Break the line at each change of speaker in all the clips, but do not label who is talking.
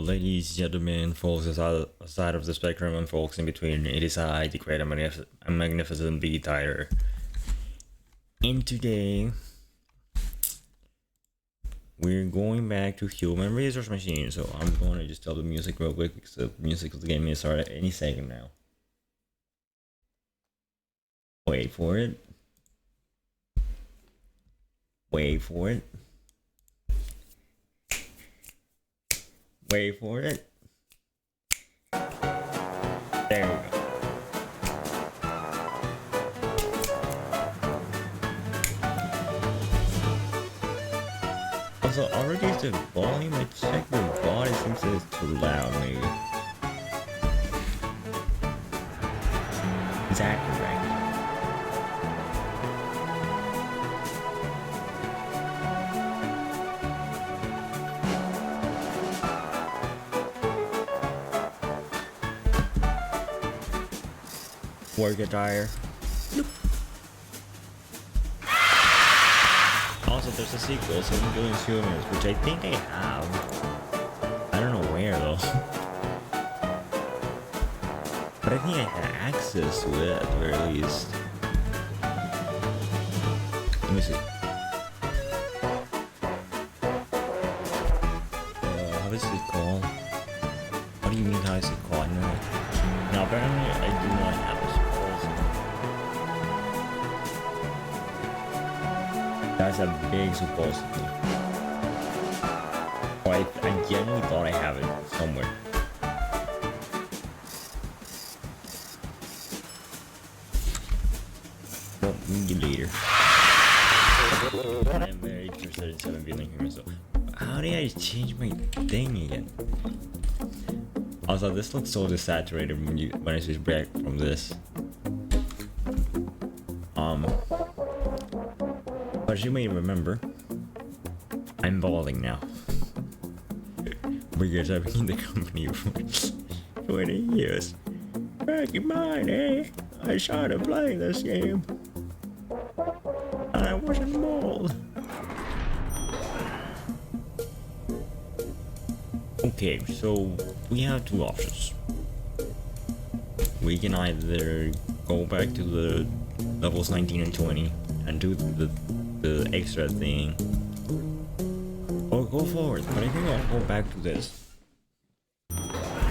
ladies, gentlemen, folks aside of the spectrum and folks in between, it is I, the great and magnificent B.Titor. And today, we're going back to human resource machine. So I'm going to just tell the music real quick because the music is getting me started any second now. Wait for it. Wait for it. Wait for it. There we go. Also, already the volume, I checked the volume, seems that it's too loud maybe. Is that correct? Work attire. Nope. Also, there's a sequel, 7 Billion Humans, which I think I have. I don't know where though. But I think I had access to it at the very least. Let me see. How is it called? What do you mean how is it called? No, apparently I do not have a supposedly. That's a big supposedly. Or I genuinely thought I have it somewhere. Well, maybe later. I'm very interested in 7 billion humans, so how did I change my thing again? Also, this looks so desaturated when I switch back from this. But as you may remember, I'm balding now. Because I've been in the company for 20 years. Back in my day, I started playing this game. And I wasn't bald. Okay, so we have two options. We can either go back to the levels 19 and 20 and do the extra thing, or go forward. But I think I'll go back to this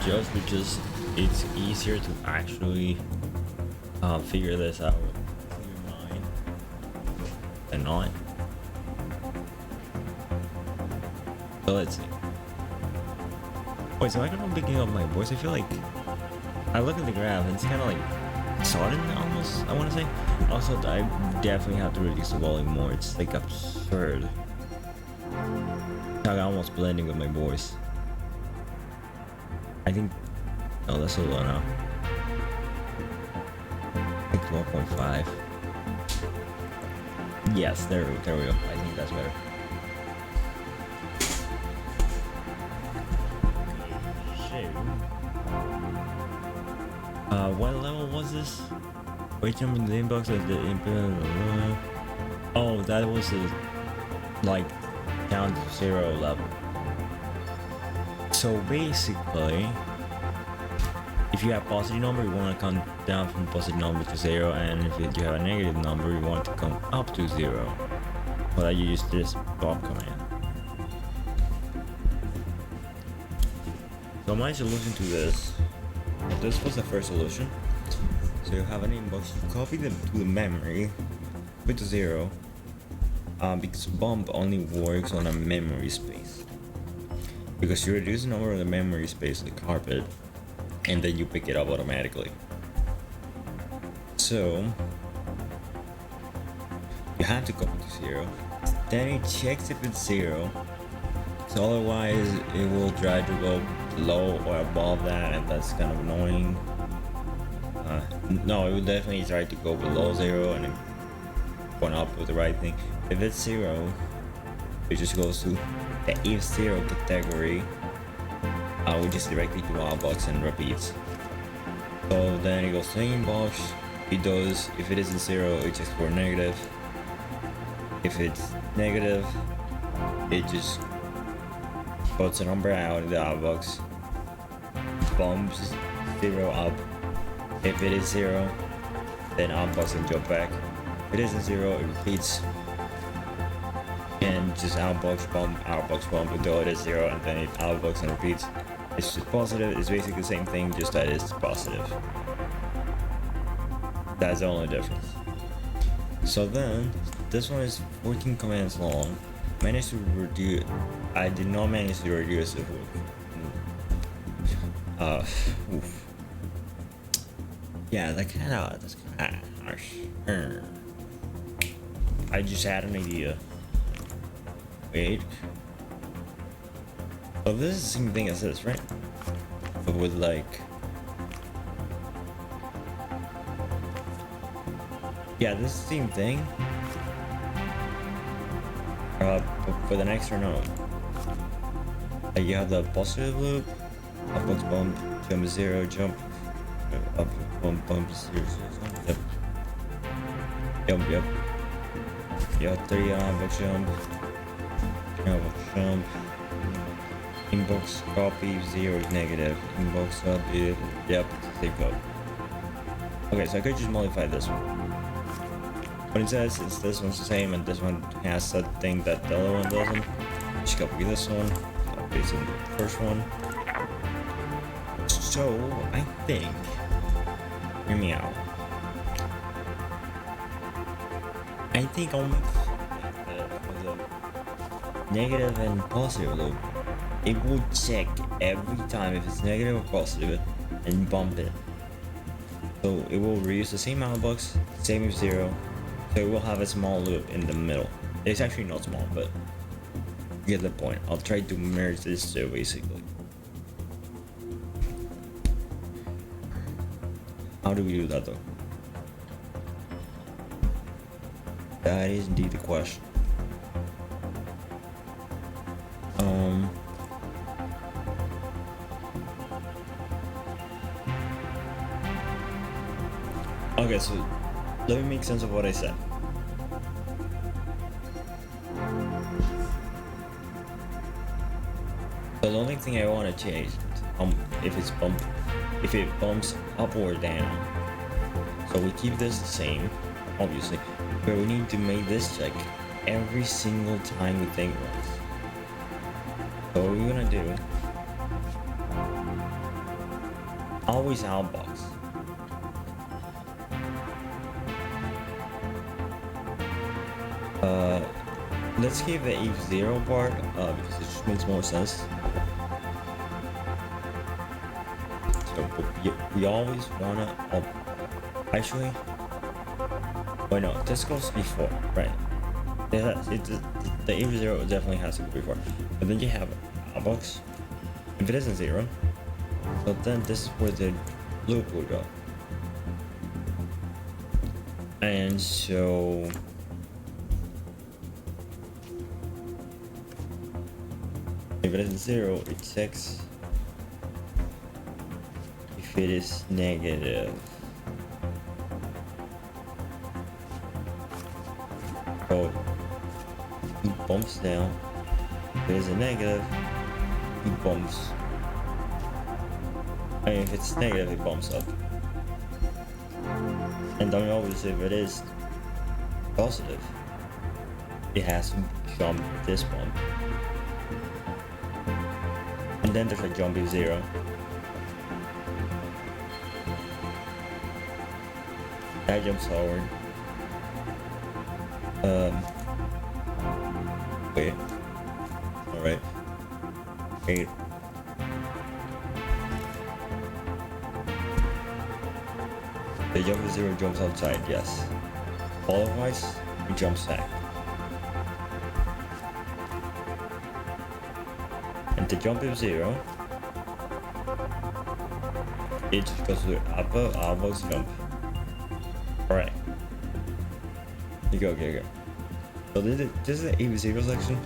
just because it's easier to actually figure this out in your mind than not. So let's see. Wait, so I don't picking up my voice. I feel like I look at the graph and it's kind of like sudden almost, I want to say. Also, I definitely have to reduce the volume more. It's like absurd. I'm almost blending with my voice. I think, oh, that's so low now. I think 12.5. Yes, there we go. I think that's better. What level was this? Wait, jump in the inbox at the input. Oh, that was a like down to 0 level. So basically, if you have positive number, you want to come down from positive number to 0, and if you have a negative number, you want to come up to 0. For that, you use this pop command. So my solution to this. This was the first solution. So you have an inbox, you copy them to the memory with 0, because bump only works on a memory space. Because you reduce the number of the memory space of the carpet, and then you pick it up automatically. So you have to copy to 0. Then it checks if it's 0. So otherwise, it will try to go below or above that, and that's kind of annoying. No, it would definitely try to go below 0 and then going up with the right thing. If it's 0, it just goes to the if 0 category, which is directly to outbox and repeats. So then it goes to the inbox. It does, if it isn't 0, it checks for negative. If it's negative, it just puts a number out in the outbox bumps 0 up. If it is 0, then outbox and jump back. If it isn't 0, it repeats. And just outbox bump until it is 0, and then it outbox and repeats. It's just positive. It's basically the same thing, just that it's positive. That's the only difference. So then, this one is 14 commands long. Managed to reduce. I did not manage to reduce it. Oof. Yeah, that's kind of harsh. I just had an idea. Wait. So this is the same thing as this, right? But with like. Yeah, this is the same thing. But with an extra node. Like you have the positive loop, upbox bump, jump 0, jump, up bump, 0, 0, yep. You have 3 outbox jump, inbox copy, 0 is negative, inbox up, yep, same code. Okay, so I could just modify this one. What it says is this one's the same and this one has that thing that the other one doesn't. Just copy this one, copy the first one. So I think, hear me out. I think I'll make the negative and positive loop. It will check every time if it's negative or positive and bump it. So it will reuse the same outbox, same if 0. So it will have a small loop in the middle. It's actually not small, but you get the point. I'll try to merge this two basically. How do we do that though? That is indeed the question. Okay, so let me make sense of what I said. The only thing I want to change if it bumps up or down. So we keep this the same, obviously, but we need to make this check every single time we think once. So what we're gonna do, always outbox. Let's keep the if 0 part because it just makes more sense. So we always wanna actually. Wait, no, this goes before, right? The if 0 definitely has to go before, but then you have a box. If it isn't 0, but then this is where the loop will go, and so. If it is 0, it checks if it is negative. So he bumps down. If it is a negative, he bumps. And if it's negative, it bumps up. And then obviously if it is positive, it has to jump this bump. And then there's a jump if 0. That jumps forward. Wait. Alright. Wait. The jump if 0 jumps outside, yes. Otherwise, it jumps back. And to jump if 0, it just goes to upper outbox jump. Alright. You go. So this is the if 0 section.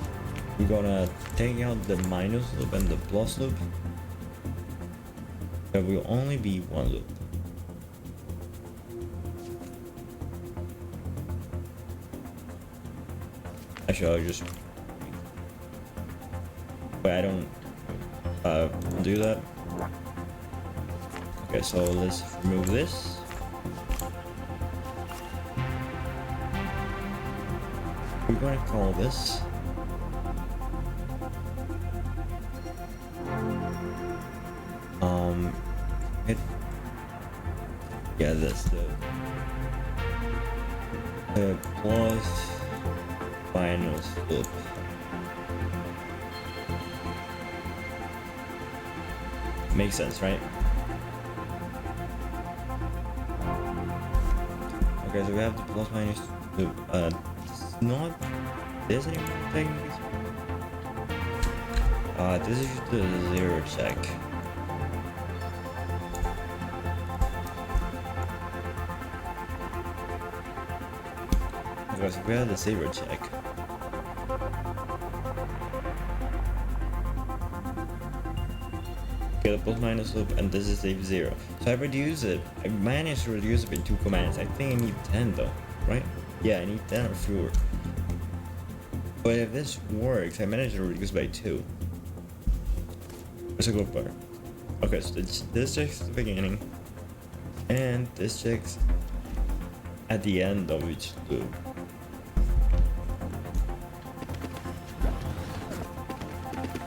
We're gonna take out the minus loop and the plus loop. There will only be one loop. Actually, I'll just. But I don't do that. Okay, so let's remove this. We're gonna call this it, yeah, that's the plus minus loop. Makes sense, right? Okay, so we have the plus minus loop. It's not this anymore, technically. This is just the zero check. Because we have the zero check. Okay, the plus minus loop, and this is a zero. So I reduce it. I managed to reduce it in 2 commands. I think I need 10 though, right? Yeah, I need 10 or fewer. But if this works, I managed to reduce by 2. There's a good part. Okay, so this checks the beginning, and this checks at the end of each loop.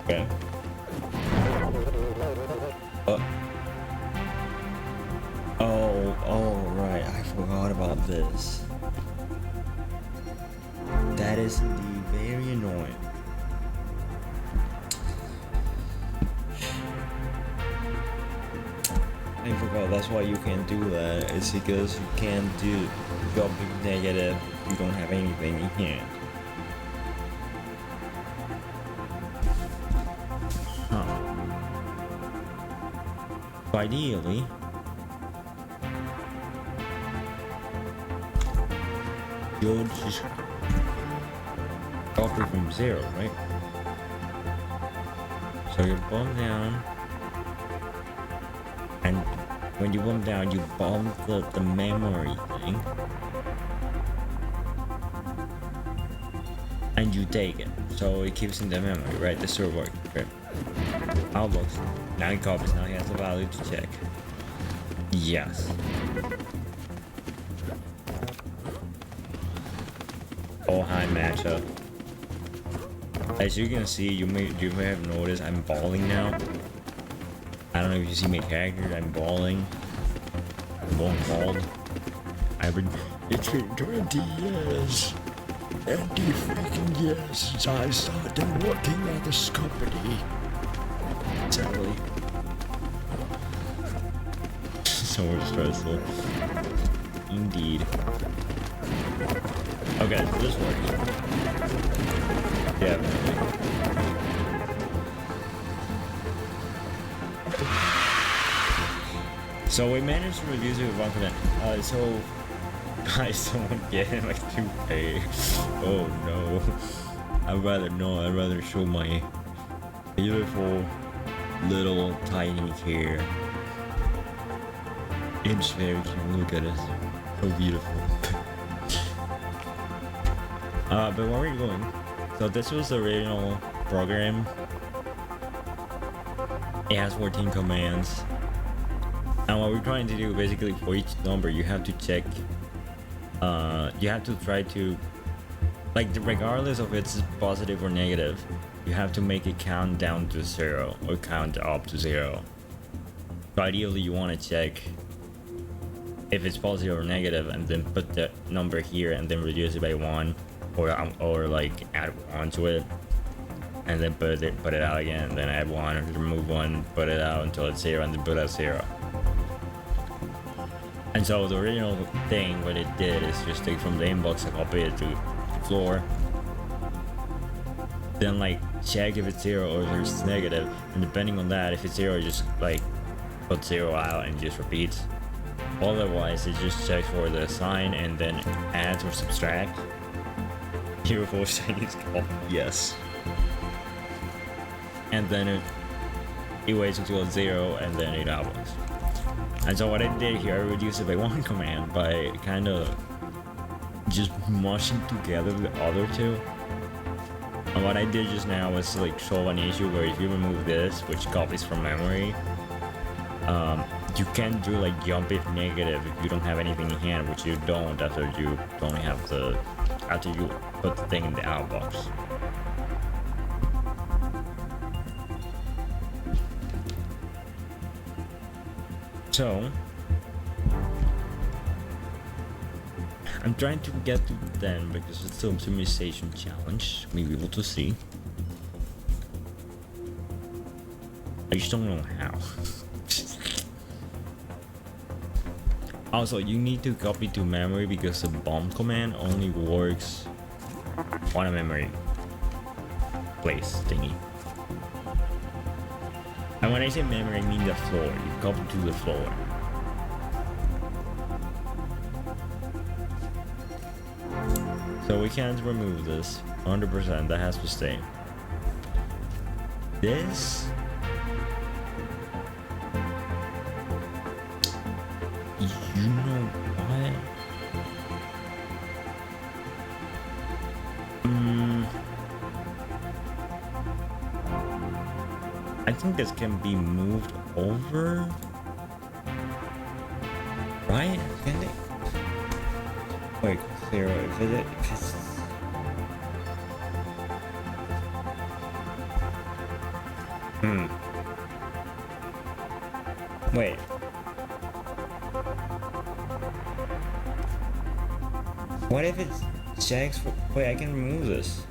Okay. Oh, right. I forgot about this. That is indeed very annoying. I forgot. That's why you can't do that. It's because you can't do jumping negative. You don't have anything in hand. So ideally, you'll just copy from 0, right? So you bump down, and when you bump down, you bump the memory thing, and you take it. So it keeps in the memory, right? This will work. Okay. Outbox. Now he copies. Now he has the value to check. Yes. Oh, hi matchup. As you can see, you may have noticed I'm balling now. I don't know if you see my character. I'm balling. I'm going bald. It's been 20 years. 20 freaking years since I started working at this company. Sadly. So stressful. Indeed. Okay, this works. Definitely. So we managed to reduce it with 1%. So I don't get him like 2K. Oh no. I'd rather show my beautiful little tiny hair. It's very cute. Look at it. So beautiful. But where are we going? So this was the original program. It has 14 commands. And what we're trying to do, basically, for each number, you have to check. You have to try to, like, regardless of it's positive or negative, you have to make it count down to 0 or count up to 0. So ideally, you want to check if it's positive or negative, and then put the number here, and then reduce it by 1, or like add 1 to it, and then put it out again, and then add 1, or remove 1, put it out until it's 0, and then put out 0. And so the original thing, what it did is just take from the inbox and copy it to the floor, then like check if it's 0 or if it's negative, and depending on that, if it's 0, just like put 0 out and just repeats. Otherwise, it just checks for the sign and then adds or subtract. Beautiful Chinese call. Yes. And then it waits until it's 0, and then it outputs. And so what I did here, I reduced it by 1 command by kind of just mushing together the other two. And what I did just now was like solve an issue where if you remove this, which copies from memory, you can't do like jump if negative if you don't have anything in hand, which you don't after you only have the after you put the thing in the outbox. So I'm trying to get to 10 because it's an optimization challenge. Maybe able to see. I just don't know how. Also, you need to copy to memory because the bomb command only works on a memory place thingy. And when I say memory, I mean the floor. You copy to the floor. So we can't remove this. 100%, that has to stay. This... You know what? I think this can be moved over. Right? Can it? Wait, zero. If it's Wait. What if it's checks for... Wait, I can remove this.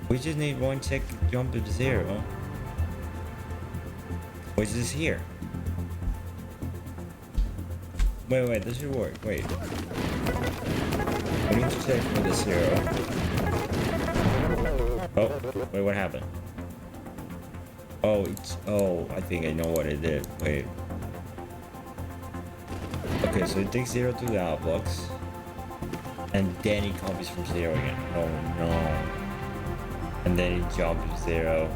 We just need one check to jump to 0. Which is here. Wait, this should work. Wait. We need to check for the 0. Oh, wait, what happened? Oh, it's... Oh, I think I know what it did. Wait. Okay, so it takes 0 to the outbox. And then it copies from 0 again. Oh no. And then it jumps to 0.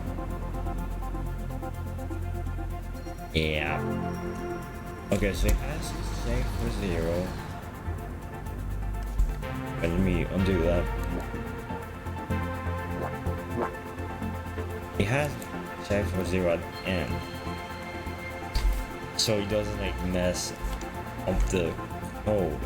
Yeah. Okay, so it has to check for 0. Let me undo that. It has to check for 0 at the end. So it doesn't like mess up the code.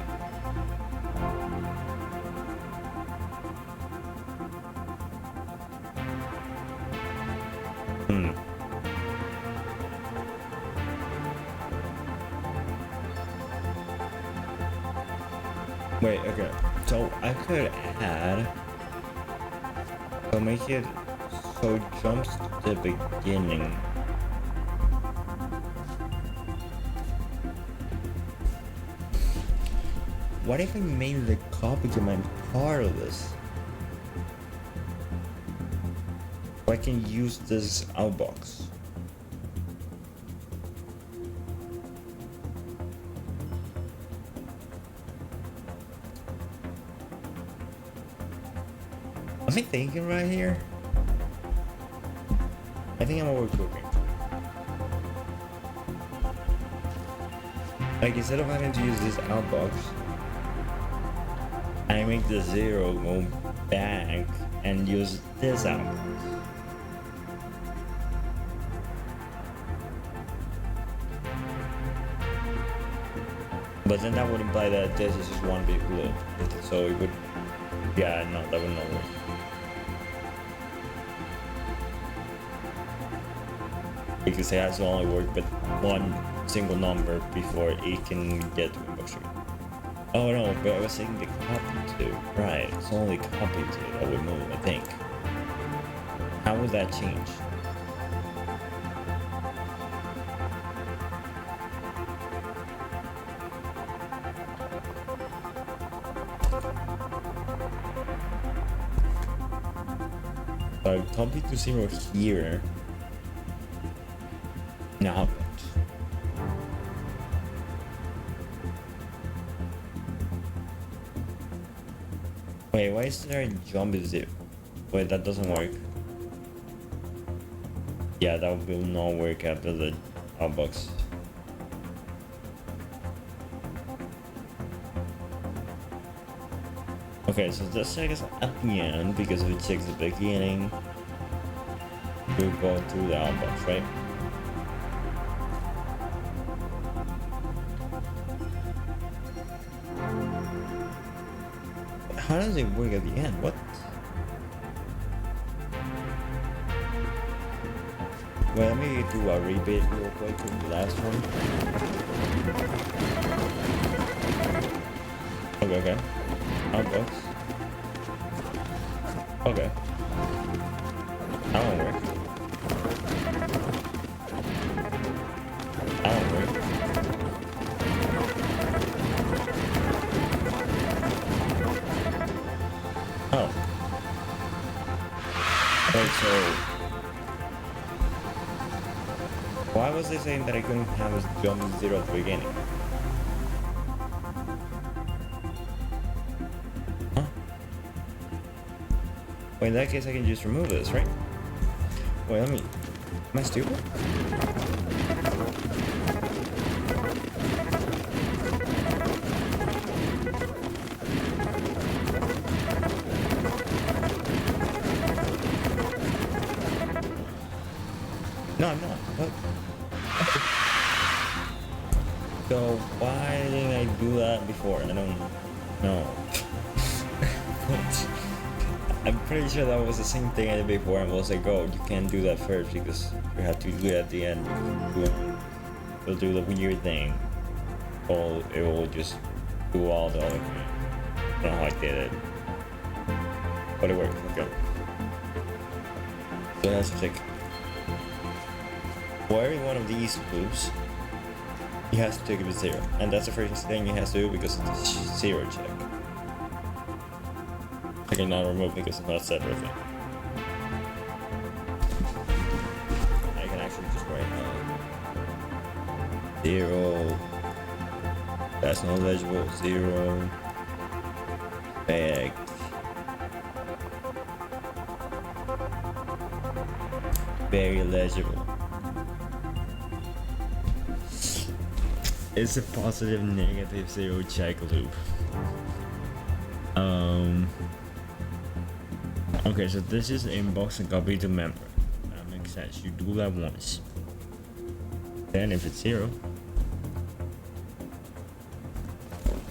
Wait, okay. So I could add, so make it so it jumps to the beginning. What if I made the copy command part of this? So I can use this outbox. Am I thinking right here? I think I'm overcooking. Like instead of having to use this outbox, I make the 0 go back and use this outbox. But then that would imply that this is just one big loop. So it would, yeah, no, that would not work. Because it has to only work with one single number before it can get to inbox tree. Oh no, but I was saying the copy to. Right, it's only copy to that would move, I think. How would that change? Copy to 0 here. Now, wait, why is there a jump is it? Wait, that doesn't work. Yeah, that will not work after the outbox. Okay, so this check is at the end because if it checks the beginning, we'll go through the outbox, right? How does it work at the end? What? Well, let me do a rebate real quick with the last one. Okay. Outbox. Okay. That won't work. That won't work. Oh. Wait, so... why was they saying that I couldn't have a jump 0 at the beginning? Huh? Well, in that case I can just remove this, right? Wait, let me... am I stupid? No, I'm not. What? So why didn't I do that before? I don't know. What? I'm pretty sure that was the same thing I did before and was like, oh, you can't do that first because you have to do it at the end. It'll do the weird thing. Or it will just do all the other things. I don't know how I did it. But it worked. Okay. So that's a check. For every one of these loops, he has to take it with 0. And that's the first thing he has to do because it's a 0 check. I cannot remove because it's not a separate thing. I can actually just write 0. That's not legible. 0. Bag. Very legible. It's a positive negative 0 check loop. Okay, so this is inbox and copy to member. That makes sense. You do that once. Then if it's 0,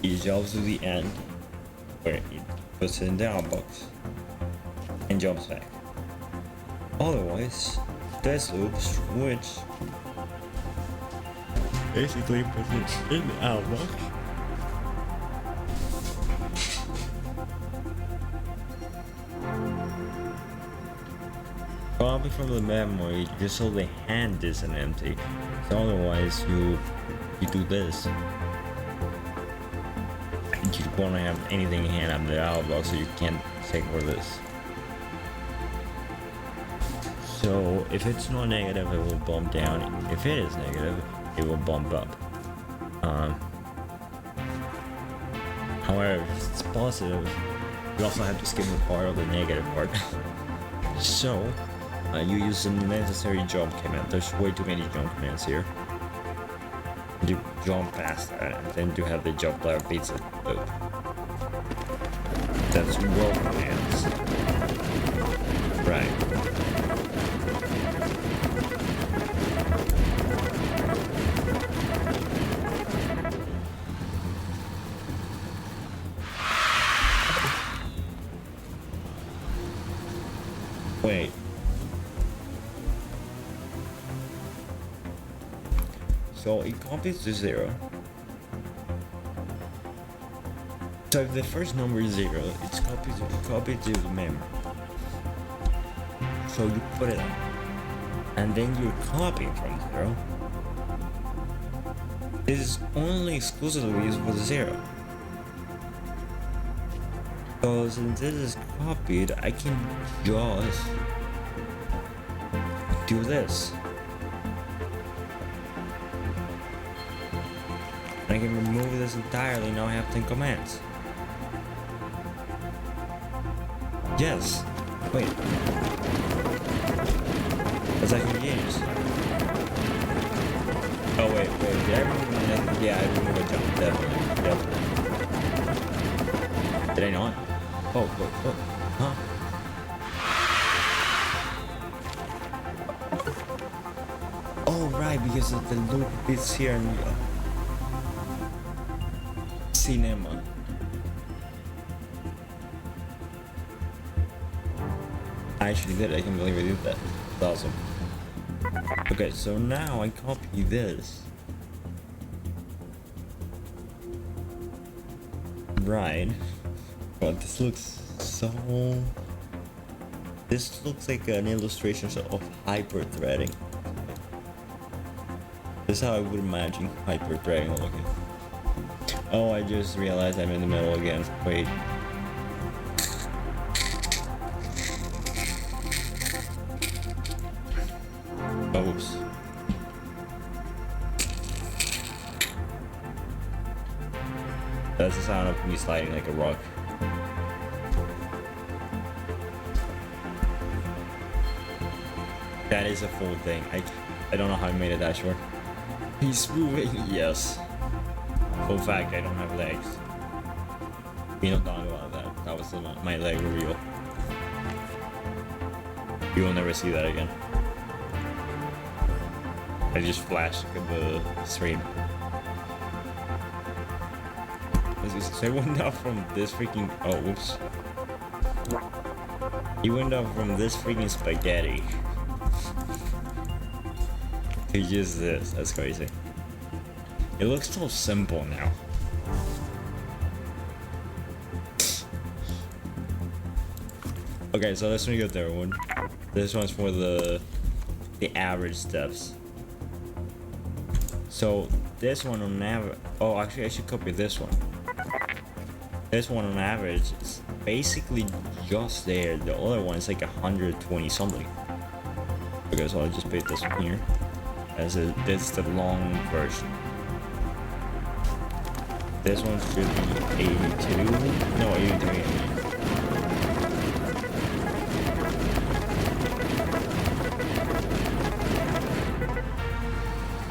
it jumps to the end where it puts it in the outbox and jumps back. Otherwise, this loops which basically puts it in the outbox copy from the memory just so the hand isn't empty. So otherwise you do this. And you won't have anything in hand on the outbox, so you can't check for this. So if it's not negative, it will bump down. If it is negative, it will bump up. However, if it's positive, you also have to skip the part of the negative part. So you use the necessary jump command. There's way too many jump commands here. You jump past that, and then you have the jump that repeats it. That's roll commands. Right. Wait. So it copies to 0. So if the first number is 0, it's copied to the memory. So you put it up. And then you're copying from 0. This is only exclusively used for the 0. So since this is copied, I can just do this. I can remove this entirely. Now I have 10 commands. Yes. Wait. That's actually use. Oh wait. Did I remove it? Yeah, I removed a jump. Definitely. Did I not? Oh, wait, what? Huh? Oh, right, because of the loop is here in the cinema. I actually did it. I can't believe I did that. That's awesome. Okay, so now I copy this. Right. But this looks so... This looks like an illustration of hyper-threading. This is how I would imagine hyper-threading looking. Oh, I just realized I'm in the middle again. Wait. Oops. That's the sound of me sliding like a rock. That is a full thing. I don't know how I made it that short. He's moving, yes. Full fact, I don't have legs. We don't talk about that. That was my leg reveal. You will never see that again. I just flashed the stream. So I went up from this freaking... Oh, whoops. He went up from this freaking spaghetti to just this. That's crazy. It looks so simple now. Okay, so let's make a third one. This one's for the average steps. So this one on average... Oh, actually I should copy this one. This one on average is basically just there. The other one is like 120 something. Okay, so I'll just put this one here. This is the long version. This one should be 82. No, 83.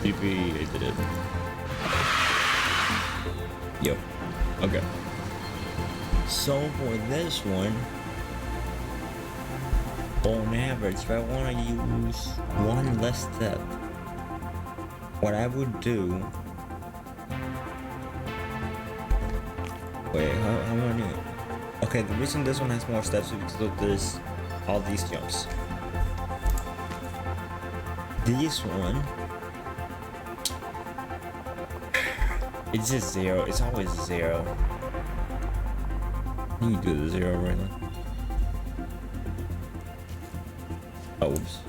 DP, I did it. Yep. Okay. So for this one, on average, if I want to use one less step, what I would do... Wait, how many? Okay, the reason this one has more steps is because of this, all these jumps. This one, it's just 0. It's always 0. You do the 0 right now. Oh, oops.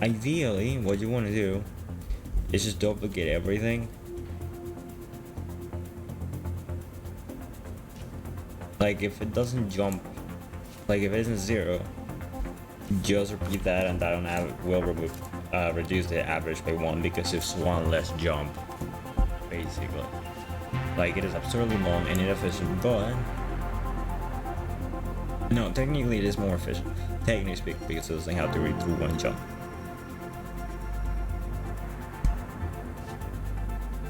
Ideally, what you want to do is just duplicate everything. Like if it doesn't jump, like if it isn't 0, just repeat that, and that on average will reduce the average by 1 because it's one less jump, basically. Like it is absurdly long and inefficient, but no, technically it is more efficient. Technically speaking, because it doesn't have to read through one jump.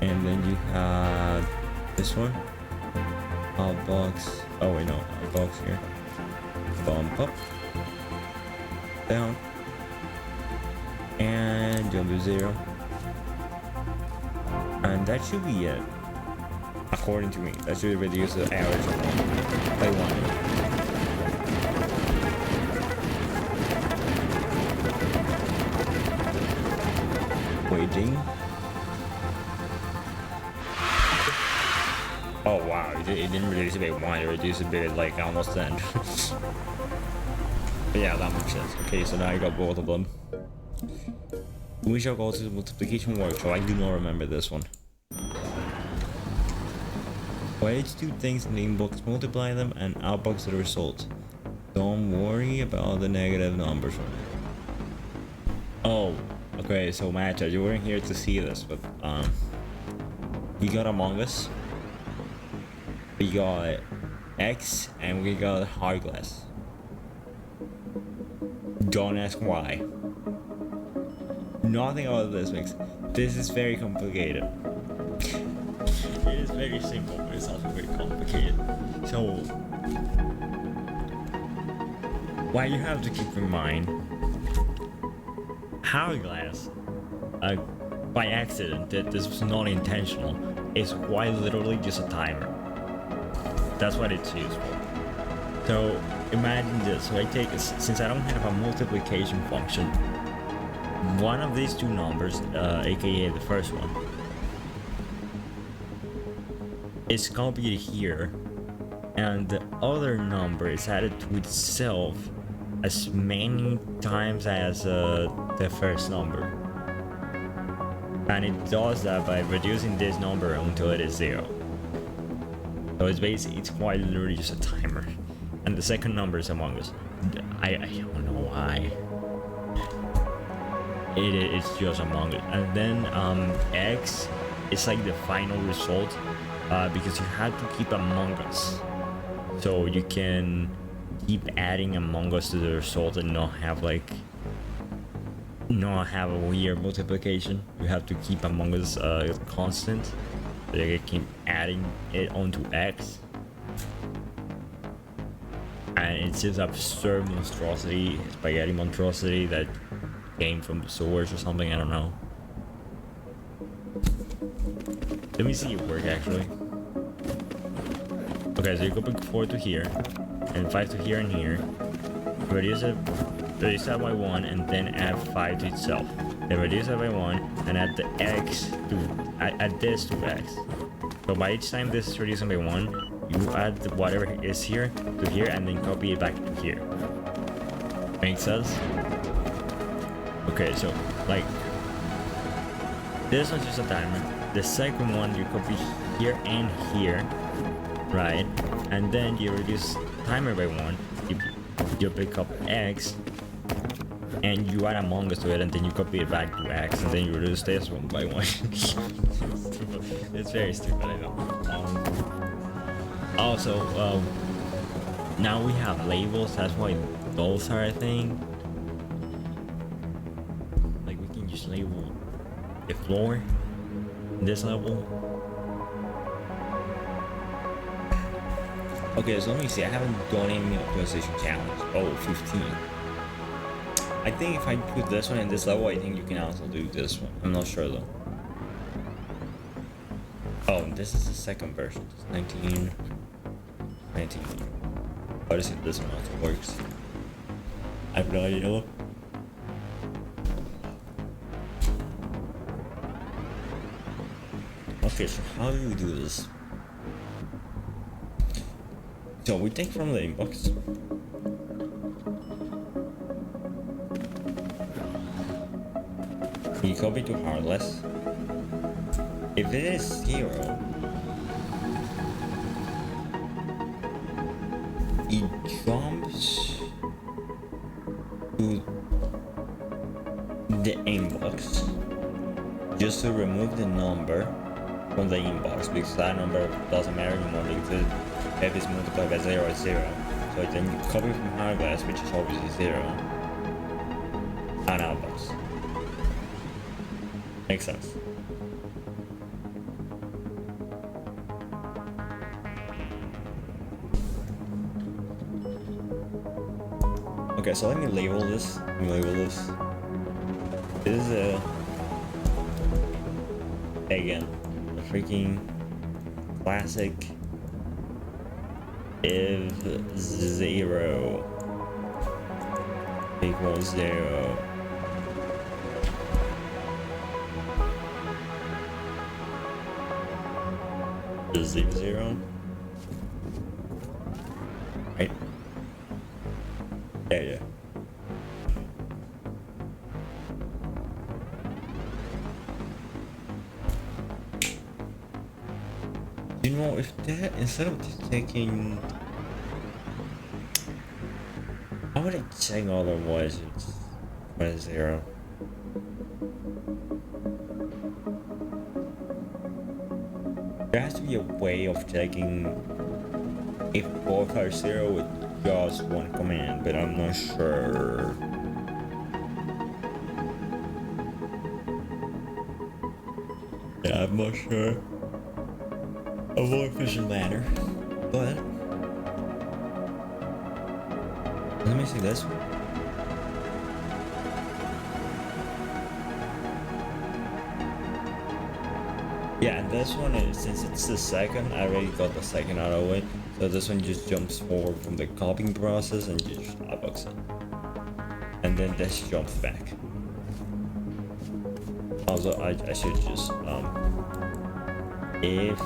And then you have this one. Box. Oh wait, no, box here. Bump up, down, and jump to 0. And that should be it. According to me, that should reduce the average by 1. Waiting. Oh wow, it didn't reduce it by 1, it reduced it by like almost 10. But yeah, that makes sense. Okay, so now I got both of them. We shall go to the multiplication workshop. I do not remember this one. For each two things in the inbox, multiply them and outbox the result. Don't worry about the negative numbers. Oh, okay, so Matcha, you weren't here to see this, but we got Among Us. We got X and we got Hourglass. Don't ask why. Nothing about this makes. This is very complicated. It is very simple, but it's also very complicated. So, what you have to keep in mind, Hourglass, by accident, this was not intentional, is quite literally just a timer. That's what it's used for. So imagine this. So I take, since I don't have a multiplication function, one of these two numbers, aka the first one, is copied here, and the other number is added to itself as many times as the first number. And it does that by reducing this number until it is 0. So it's basically, it's quite literally just a timer. And the second number is Among Us. I don't know why. It's just Among Us. And then X is like the final result, because you have to keep Among Us. So you can keep adding Among Us to the result and not have a weird multiplication. You have to keep Among Us constant, so you can keep adding it onto X. And it's just absurd monstrosity, spaghetti monstrosity that came from the source or something, I don't know. Let me see it work actually. Okay, so you copy 4 to here, and 5 to here and here. Reduce that by 1, and then add 5 to itself. Then reduce that by 1, and add the X to add this to X. So by each time this is reduced by 1, you add whatever is here to here, and then copy it back to here. Make sense? Okay, so like this one's just a timer. The second one you copy here and here, right? And then you reduce timer by 1. You pick up X, and you add Among Us to it, and then you copy it back to X, and then you reduce this one by 1. It's very stupid, I know. Also, now we have labels. That's why those are a thing. Like we can just label the floor in this level. Okay, so let me see. I haven't done any optimization challenge. Oh, 15. I think if I put this one in this level, I think you can also do this one. I'm not sure though. Oh, this is the second version. 19. How does this one also works? I have no idea. Okay, so how do we do this? So we take from the inbox. We copy to heartless. If it is 0, it jumps to the inbox just to remove the number from the inbox, because that number doesn't matter anymore because if it's multiplied by 0, it's 0. So then you copy from hardware, which is obviously 0, and outbox. Makes sense. Okay, so let me label this. This is again a freaking classic if 0 equals 0. Just leave 0. Right? Yeah. You know, if that, instead of just taking, I would have checked otherwise it's by 0. There has to be a way of checking if both are 0 with just one command, but I'm not sure. Yeah, I'm not sure. A more efficient manner, but let me see this one. Yeah, and this one is, since it's the second, I already got the second out of the way. So this one just jumps forward from the copying process and just outbucks it. And then this jumps back. Also, I should just, if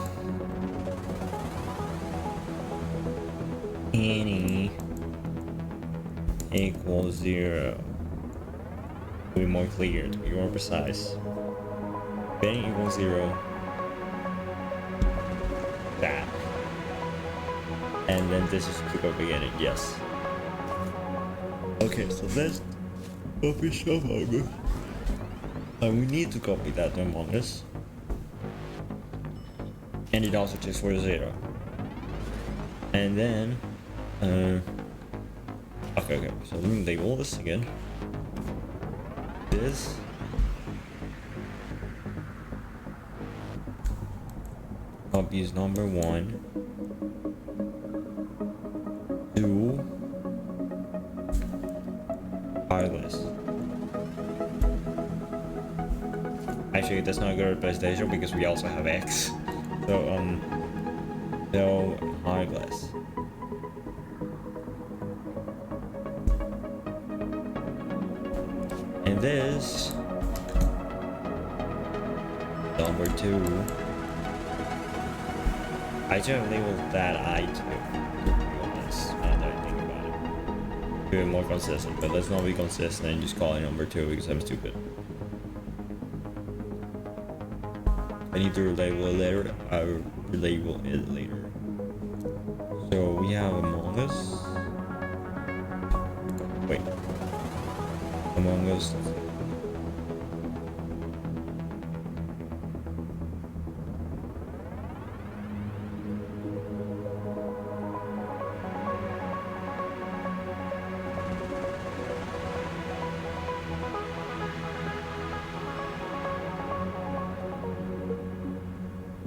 any equals 0, to be more clear, to be more precise. If any equals 0, that. And then this is pick up beginning, yes. Okay, so let's copy Among Us. And we need to copy that to Among Us. And it also checks for 0. And then, okay, so let me label this again. This copies number 1 to our list. Actually, that's not good at PlayStation because we also have X. So, so hard list. And this number 2. I should have labeled that I2, to be honest, now that I think about it. To be more consistent, but let's not be consistent and just call it number 2 because I'm stupid. I need to label it later. I will label it later. So we have Among Us. Wait. Among Us.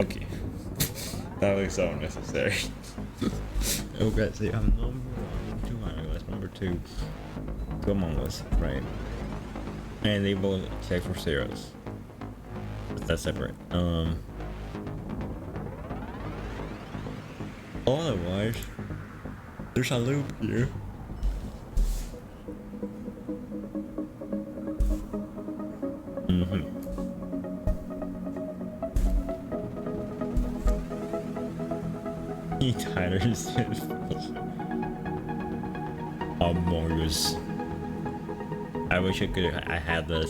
Okay. That looks so unnecessary. Okay, so you have number 1, 2 Hieroglyphs, number 2 Among Us, right? And they both check for zeros. But that's separate. Otherwise, there's a loop here. B.Titor is Among Us. I wish I had the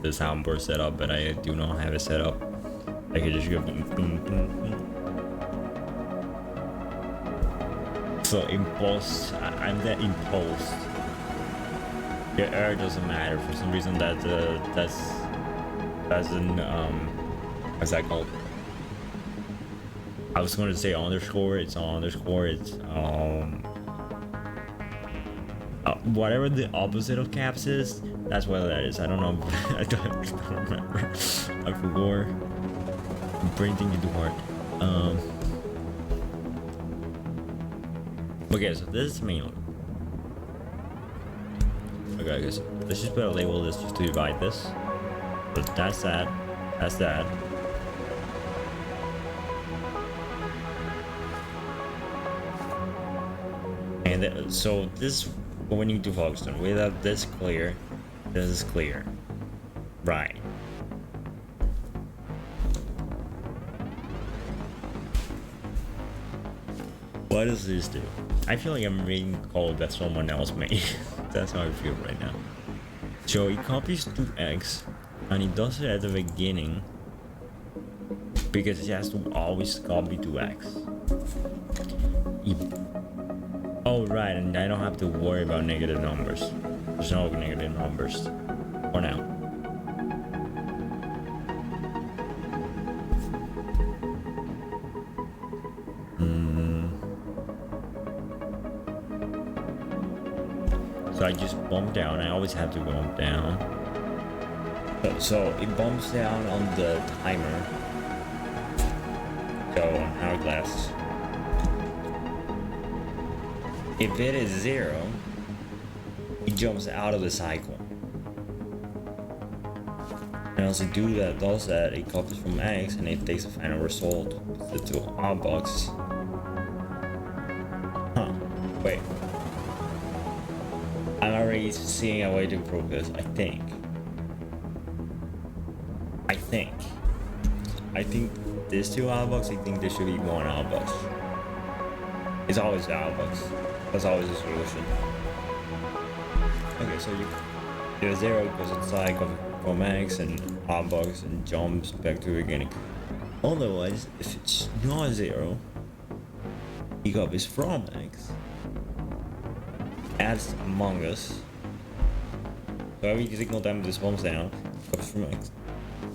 soundboard set up, but I do not have it set up. I could just go So in post, I'm that in post. The error doesn't matter for some reason. That's an what's that called? I was going to say underscore. It's underscore. It's whatever the opposite of caps is. That's what that is. I don't know. I don't remember. I forgot. I'm printing it too hard. Okay, so this is main. Okay, I guess let's just put a label this just to divide this. So that's that. That's that. And so this is what we need to focus on. We have this clear. This is clear. Right. What does this do? I feel like I'm reading code that someone else made. That's how I feel right now. So it copies 2x and it does it at the beginning because it has to always copy 2x. Oh right, and I don't have to worry about negative numbers. There's no negative numbers for now. So I just bump down. I always have to bump down. So it bumps down on the timer. So on hourglass. If it is 0, it jumps out of the cycle. And once it does that, it copies from X and it takes a final result to our box. Huh, wait. I'm already seeing a way to improve this, I think. I think these two outbox, I think there should be one outbox. It's always the outbox. That's always the solution. Okay, so your 0 goes inside from X and outbox and jumps back to the beginning. Otherwise, if it's not 0, he copies from X, adds Among Us. So every single time this bombs down, copies from X,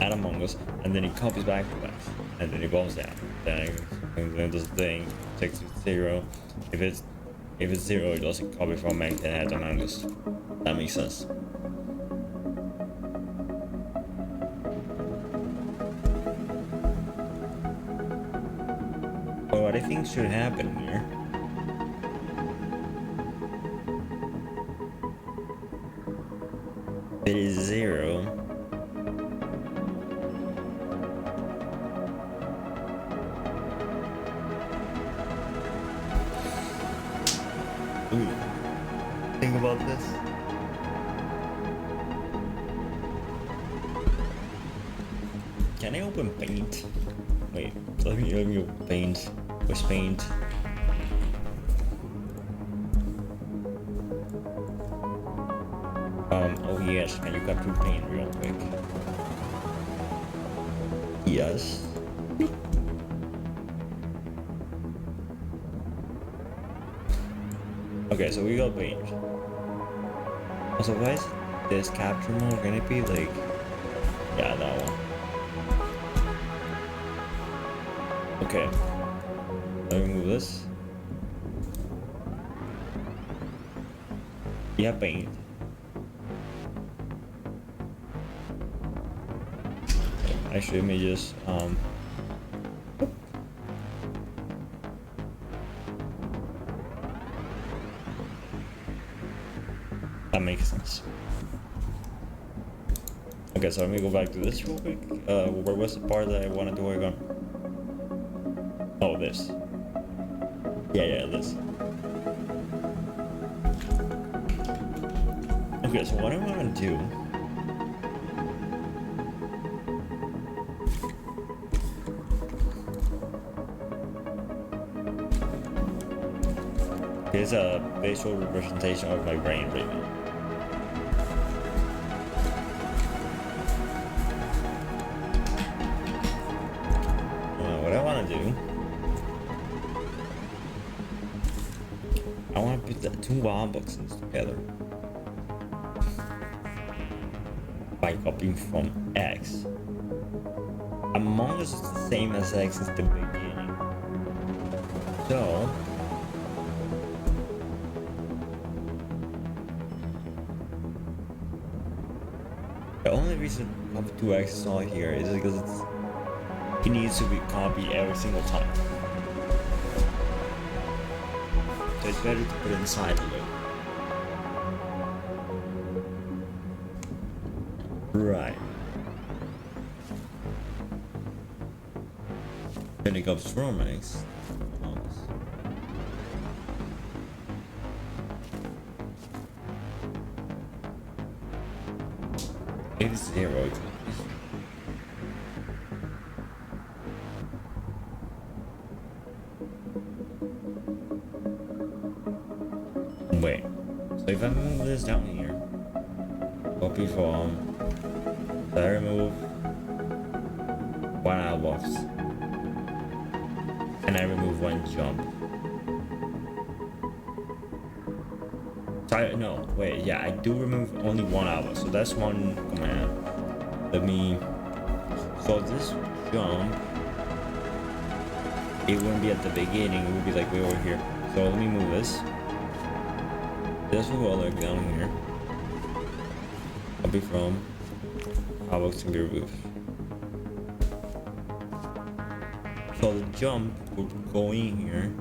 add Among Us, and then he copies back to X, and then he bombs down. Then it does the thing, takes it to 0. If it's 0, it doesn't copy from X and adds Among Us. That makes sense. But what I think should happen here it is 0. Ooh. Think about this. Can I open Paint? Wait, let me open Paint. Where's Paint? Oh yes, can you capture Paint real quick? Yes. Okay, so we got Paint. Also, why is this capture mode gonna be like? Yeah, that one. Okay. Let me move this. Yeah, Paint. Actually, let me just that makes sense. Okay, so let me go back to this real quick. Where was the part that I wanted to work on? Oh, this. Yeah, this. Okay, so what I want to do is a visual representation of my brain right now. What I want to do, I want to put the two wild boxes together by copying from X. Among Us is the same as X is the beginning. So the only reason Copy 2X is not here is because it needs to be copied every single time. So it's better to put it inside the loop. Right. Then it comes from X. It's 0. Wait. So if I move this down here, copy from, I remove one outbox, and I remove one jump. No, wait, yeah, I do remove only one outbox, so that's one command. Let me, so this jump, it wouldn't be at the beginning, it would be like way over here. So let me move this. This will go like down here. Copy from, outbox can be removed. So the jump will go in here.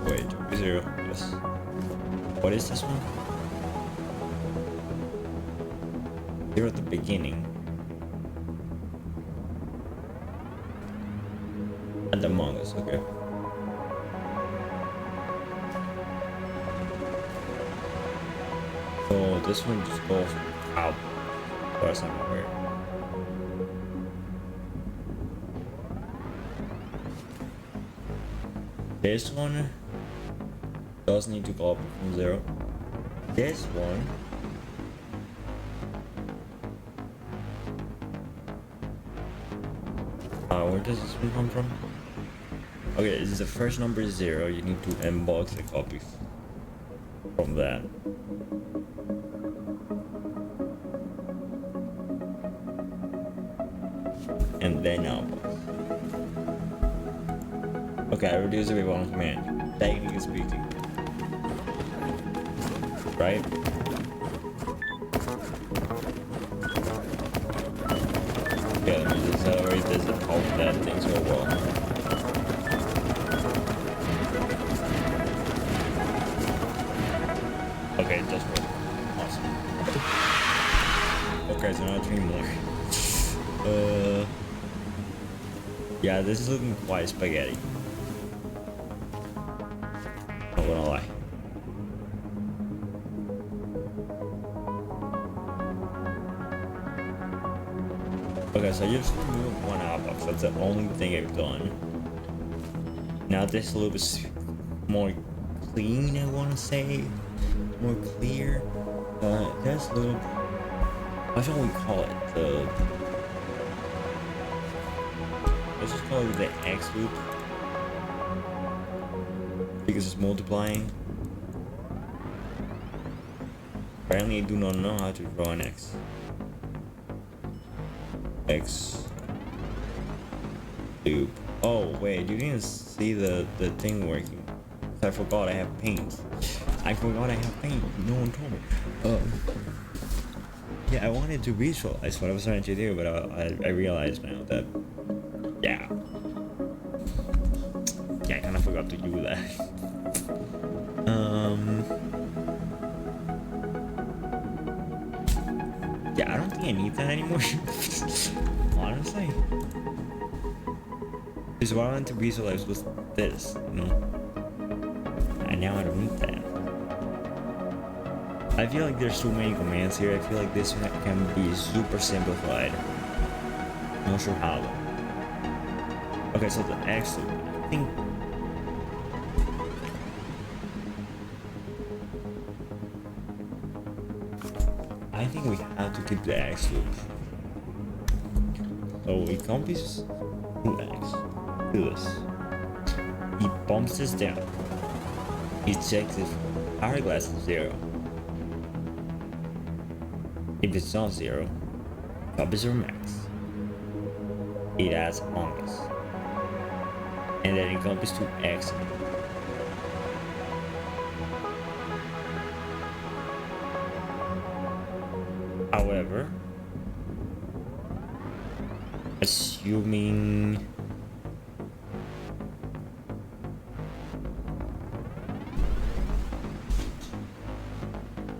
Wait, 0, yes. What is this one? 0 at the beginning. And among us, okay. So this one just goes out. Or somewhere. This one does need to go up from 0. This one where does this one come from? Okay, this is the first number is 0. You need to inbox the copies from that. And then outbox. Okay, I reduce it with one command. Technically speaking. Right? Yeah, let me just accelerate this and hope that things go well. Okay, it does work. Awesome. Okay, so now 3 more. Yeah, this is looking quite spaghetti. Not gonna lie. Okay, so I just removed one outbox. That's the only thing I've done. Now this loop is more clean, I wanna say. More clear. This loop, what shall we call it? Let's just call it the X loop. Because it's multiplying. Apparently I do not know how to draw an X. X loop. Oh wait, you didn't see the thing working. I forgot I have paint. I forgot I have paint. No one told me. Yeah, I wanted to visualize what I was trying to do, but I realized now that yeah, I kind of forgot to do that. Yeah, I don't think I need that anymore. Honestly, because what I wanted to visualize was this, you know, and now I don't need that. I feel like there's too many commands here. I feel like this one can be super simplified. Not sure how though. Okay, so the X loop, I think we have to keep the X loop. So it copies 2X. Do this. He bumps this down. He checks if hourglass is 0. If it's not 0, copies are max. It adds among us. And then it copies to X. However, assuming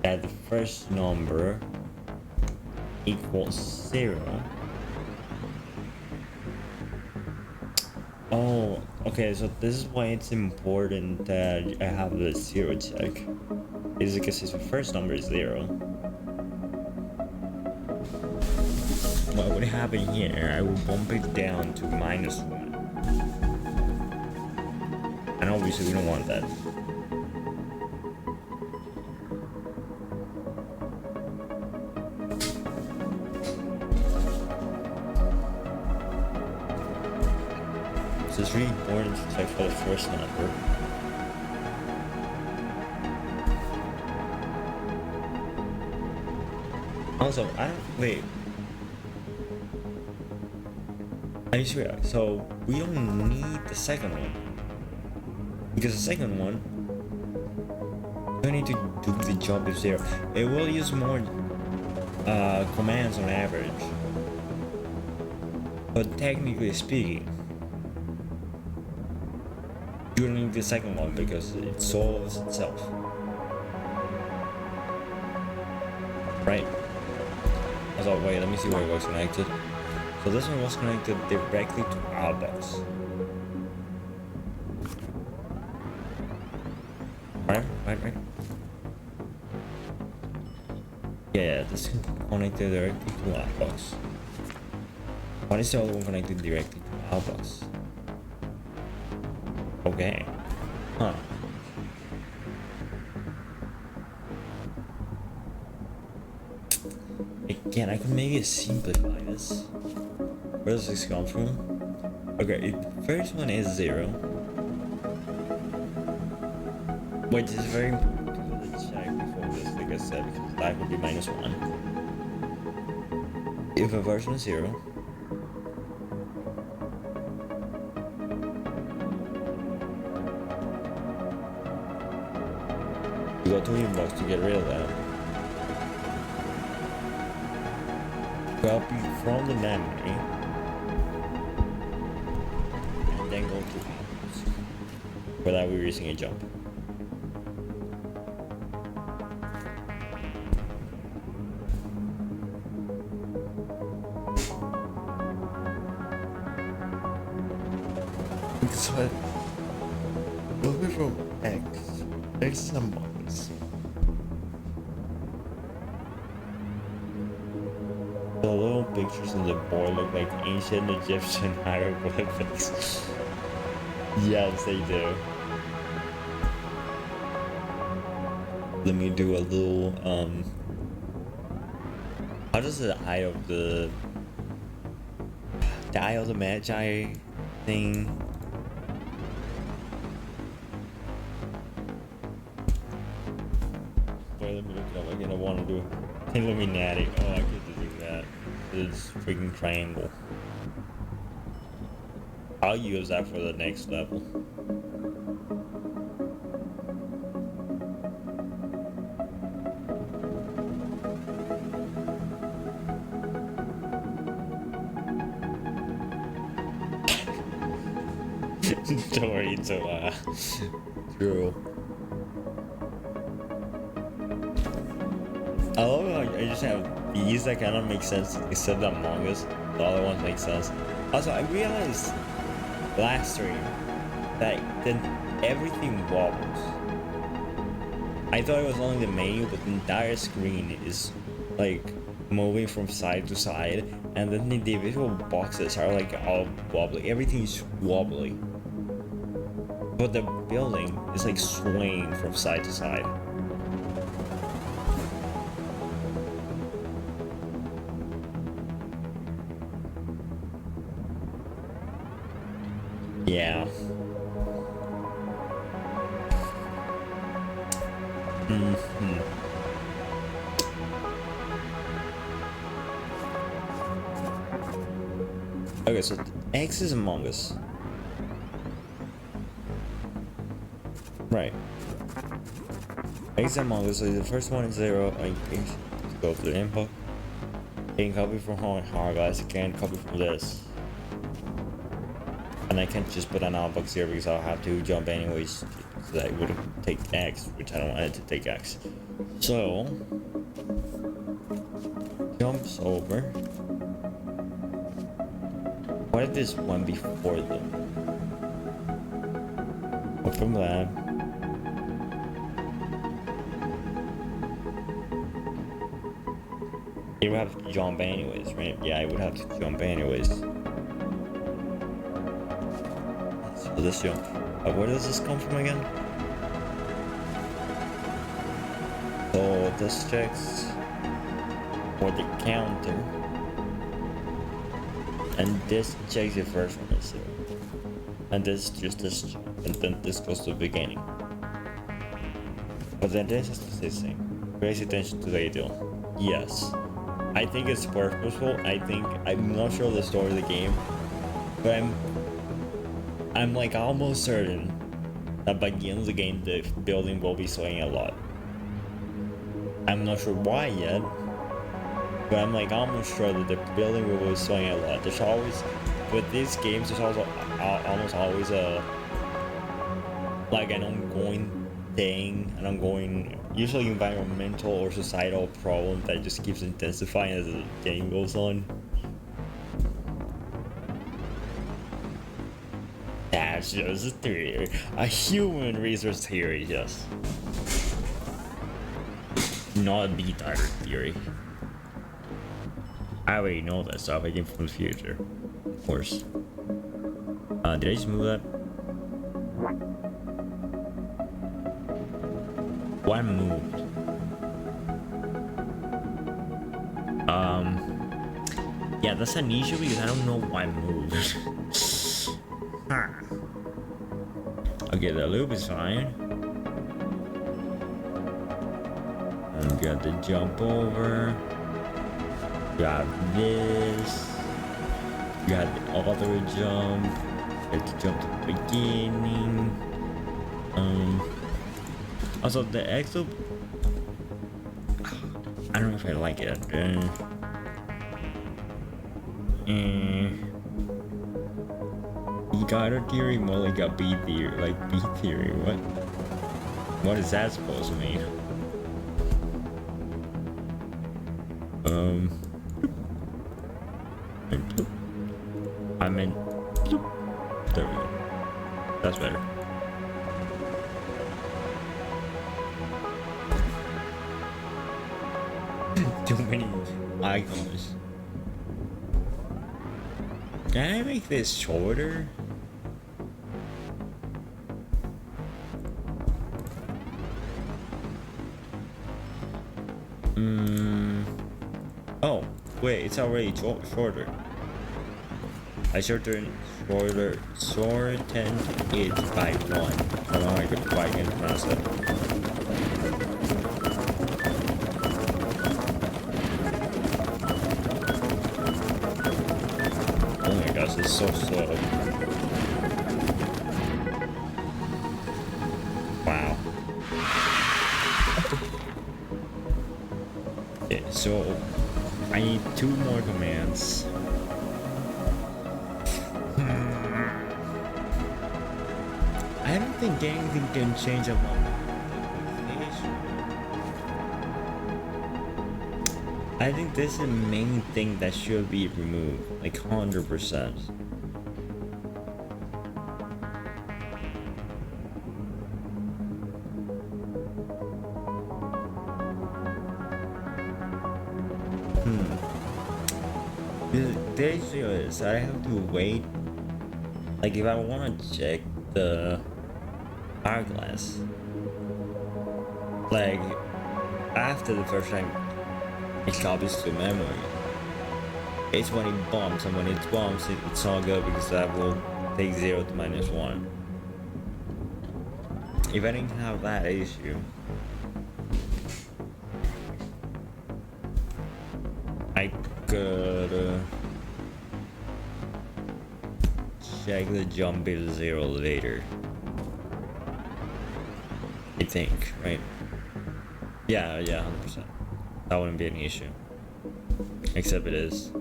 that the first number equals 0. Oh, okay, so this is why it's important that I have the 0 check. Is because if the first number is 0, what would happen here? I will bump it down to -1. And obviously we don't want that. So it's really important to check for the first number. Also, wait. Are you sure? So we don't need the second one. Because the second one, you need to do the job of 0. It will use more commands on average. But technically speaking, you don't need the second one because it solves itself. Right? So wait, let me see where it was connected. So this one was connected directly to our box. Right. Yeah, this is connected directly to our box. Why is the other one connected directly to our box? Okay. Huh. Again, I could maybe simplify this. Where does this come from? Okay, the first one is 0. Which is very important to check before this, like I said, because that would be -1. If a version is 0, you go to inbox to get rid of that. Copy from the memory and then go to outputs. For that we're using a jump. So moving from X is a box. The little pictures on the board look like ancient Egyptian hieroglyphics. Yes, they do. Let me do a little how does the eye of the Magi thing? Wait, let me look it up again. I want to do Illuminati. Oh, I get to do that. It's freaking triangle. I'll use that for the next level. B.Titor. True. I love how I just have these that kind of make sense except Among Us. The other ones make sense. Also, I realized last stream that then everything wobbles. I thought it was only the menu, but the entire screen is like moving from side to side, and then the individual boxes are like all wobbly. Everything is wobbly. But the building is like swaying from side to side. Yeah. Okay, so X is Among Us. Right. X is Among Us, so the first one is 0. I go to the input. I can copy from hard guys, I can copy from this. And I can't just put an outbox here because I'll have to jump anyways. So that would take X, which I don't want it to take X. So jumps over. What if this one before them? Open lab. You would have to jump anyways, right? Yeah, I would have to jump anyways. So this jump. Where does this come from again? So this checks for the counter. And this checks the first one is 0. And this just this jump. And then this goes to the beginning. But then this is the same. Pay attention to the detail. Yes. I think it's purposeful. I'm not sure of the story of the game, but I'm like almost certain that by the end of the game the building will be swaying a lot. I'm not sure why yet, but I'm like almost sure that the building will be swaying a lot. There's always, with these games, there's also almost always a like an ongoing thing, an ongoing usually environmental or societal problem that just keeps intensifying as the game goes on. That's just a theory. A human research theory, yes. Not a B.Titor theory. I already know that stuff. I came from the future. Of course. Did I just move that? Why moved? Yeah, that's an issue because I don't know why I moved. Huh. Okay, the loop is fine. And got the jump over. Got this. Got the other jump. Got to jump to the beginning. Also the exo. I don't know if I like it. B.Titor theory, more like a B theory, like B theory. What is that supposed to mean? I meant. There we go. That's better. Too many icons. Can I make this shorter? Oh, wait, it's already shorter. I shortened it by 1. I don't know why I can pronounce that. Oh my gosh, it's so slow. Wow. Okay, so I need 2 more commands. I don't think anything can change about I think this is the main thing that should be removed, like 100%. The issue is I have to wait. Like if I want to check the hourglass, like after the first time it copies to memory, it's when it bumps, and when it bumps it's all good because that will take 0 to -1. If I didn't have that issue, I could check the jump is 0 later. I think, right? Yeah, 100%. That wouldn't be an issue. Except it is.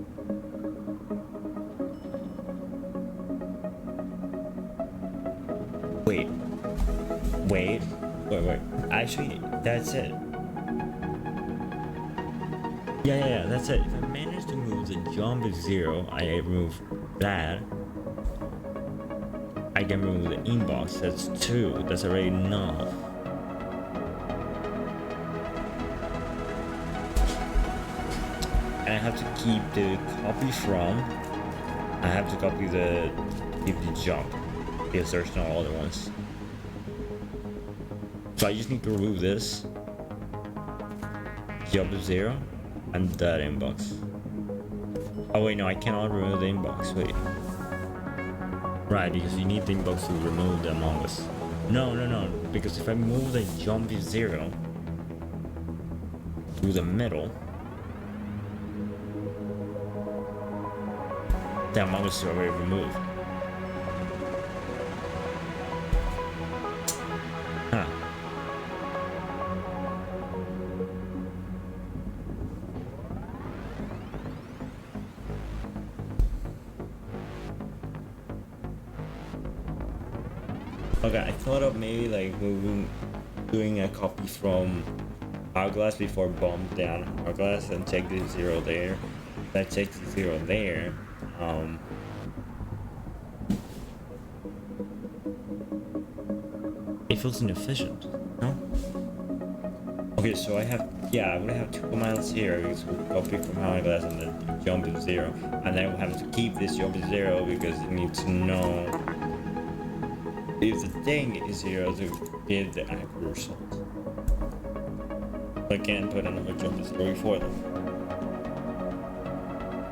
Wait. Actually, that's it. Yeah, that's it. If I manage to move the jump is 0, I remove that. I can remove the inbox, that's 2. That's already enough. And I have to keep the copy from. I have to copy keep the jump because there's no other ones. So I just need to remove this. Jump is 0 and that inbox. Oh wait, no, I cannot remove the inbox. Wait. Right, because you need the inbox to remove the Among Us. No, because if I move the jump is 0 to the middle, the Among Us is already removed. Huh. Okay, I thought of maybe like doing a copy from hourglass before bump down hourglass and check the 0 there. That checks the 0 there. It feels inefficient, no? Okay, so I would have 2 commands here. So copy from hourglass and then jump to 0. And then we have to keep this jump to 0 because you need to know if the thing is 0 to get the accurate result. I can't put another jump to 0 before them.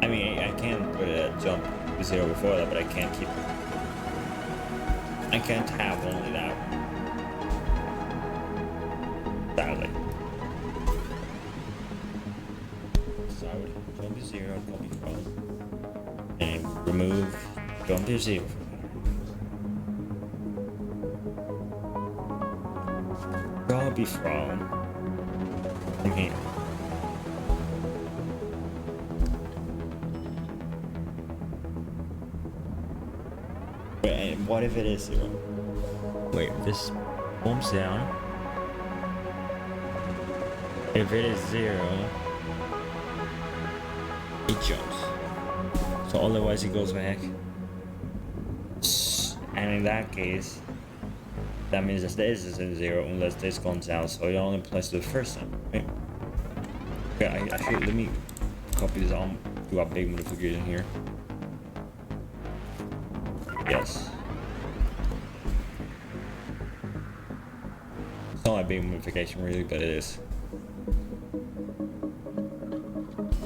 I mean, I can put a jump to 0 before that, but I can't keep it. I can't have only that one. Sadly. So I would jump to 0, copy from, and remove jump to 0 from here. Copy from here. Wait, what if it is 0? Wait, this bumps down. If it is 0, it jumps. So otherwise it goes back. And in that case, that means that this is in 0 unless this comes out. So it only applies to the first time. Right? Okay, actually, let me copy this. I'll do a big modification here. Yes. It's not a big modification really, but it is.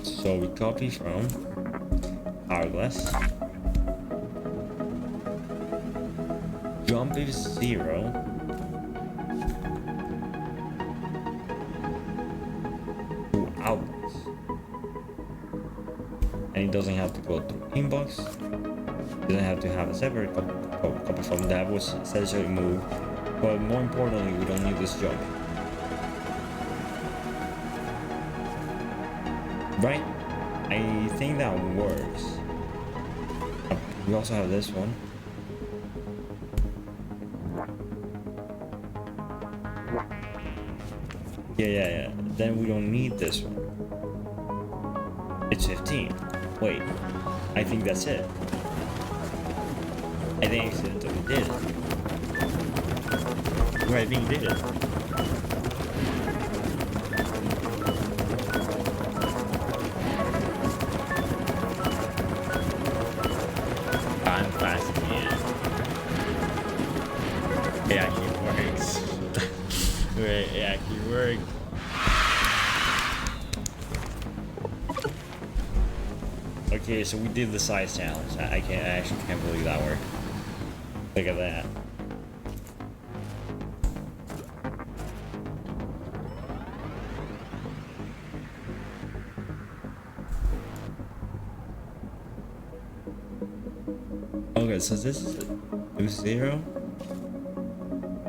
So we copy from hourglass. Jump is 0. To outbox. And it doesn't have to go through inbox. It doesn't have to have a separate copy from that was essentially move. But more importantly, we don't need this jump. Right? I think that works. We also have this one. Yeah. Then we don't need this one. It's 15. Wait. I think that's it. I think accidentally did it. Wait, I think it did it. I'm fascinated. It actually works. Wait, it actually works. Okay, so we did the size challenge. I actually can't believe that worked. Look at that. Okay, so this is it. 0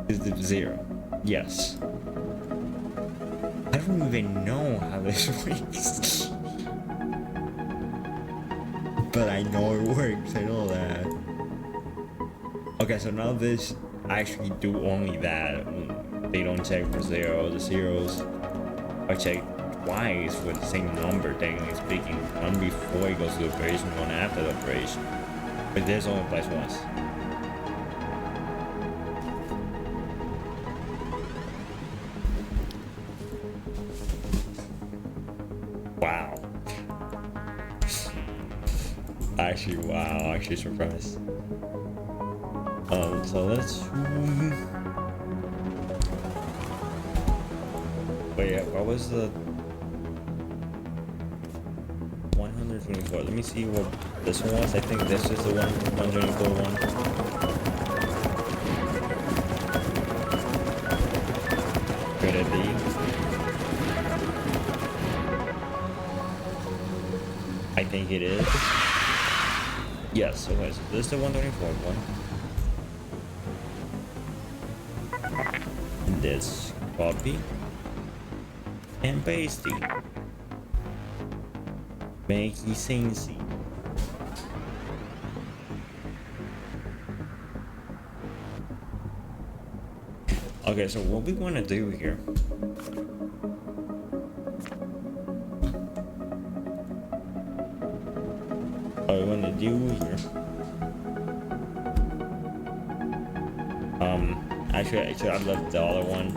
is the 0. Yes. I don't even know how this works. But I know it works, I know that. Okay, so now this actually do only that. They don't check for 0. The zeros are checked twice for the same number, technically speaking. One before it goes to the operation, one after the operation. But this only applies once. Wow. Actually surprised. So let's wait, what was the 124? Let me see what this one was. I think this is the 124 one. Could it be? I think it is. Yes, okay, so this is the 124 one. And this copy and paste it. Make it sense. Okay, so what we want to do here What we're gonna do here. Actually, I left the other one.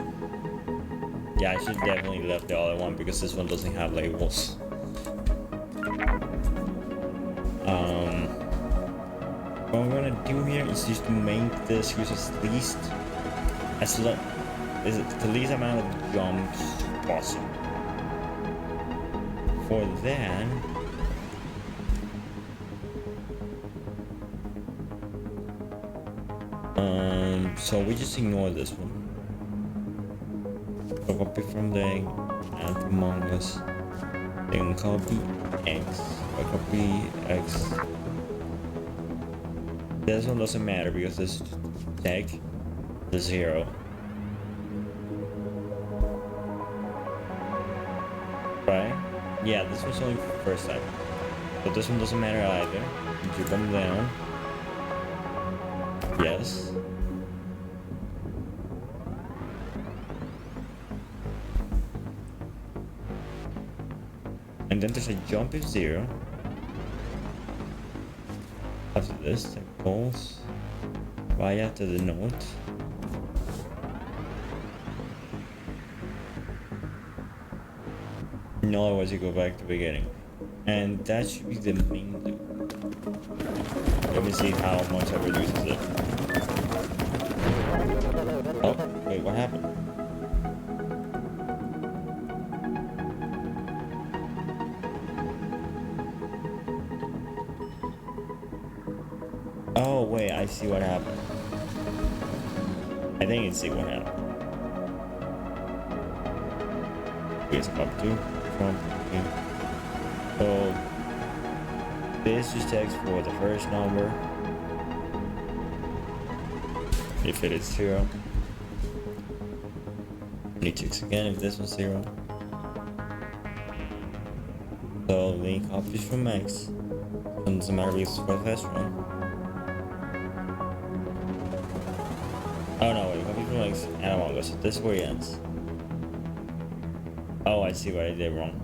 Yeah, I should definitely left the other one because this one doesn't have labels. What we're gonna do here is just to make this use the least amount of jumps possible. For that, so we just ignore this one. So copy from the and among us. Then copy X. Or copy X. This one doesn't matter because this take the 0. Right? Yeah, this was only for the first time. So this one doesn't matter either. You come down. Yes. And then there's a jump is 0. After this, that goes right after the note. No, otherwise you go back to the beginning. And that should be the main loop. Let me see how much I reduces it. Oh, wait, what happened? Oh, wait, I see what happened. I think I see what happened. It's up to from. So this just checks for the first number. If it is 0. And it checks again if this was 0. So the copies from X. And doesn't matter because it's for the first one. Oh no, wait, copy from X and Among Us. So this is where he ends. Oh, I see what I did wrong.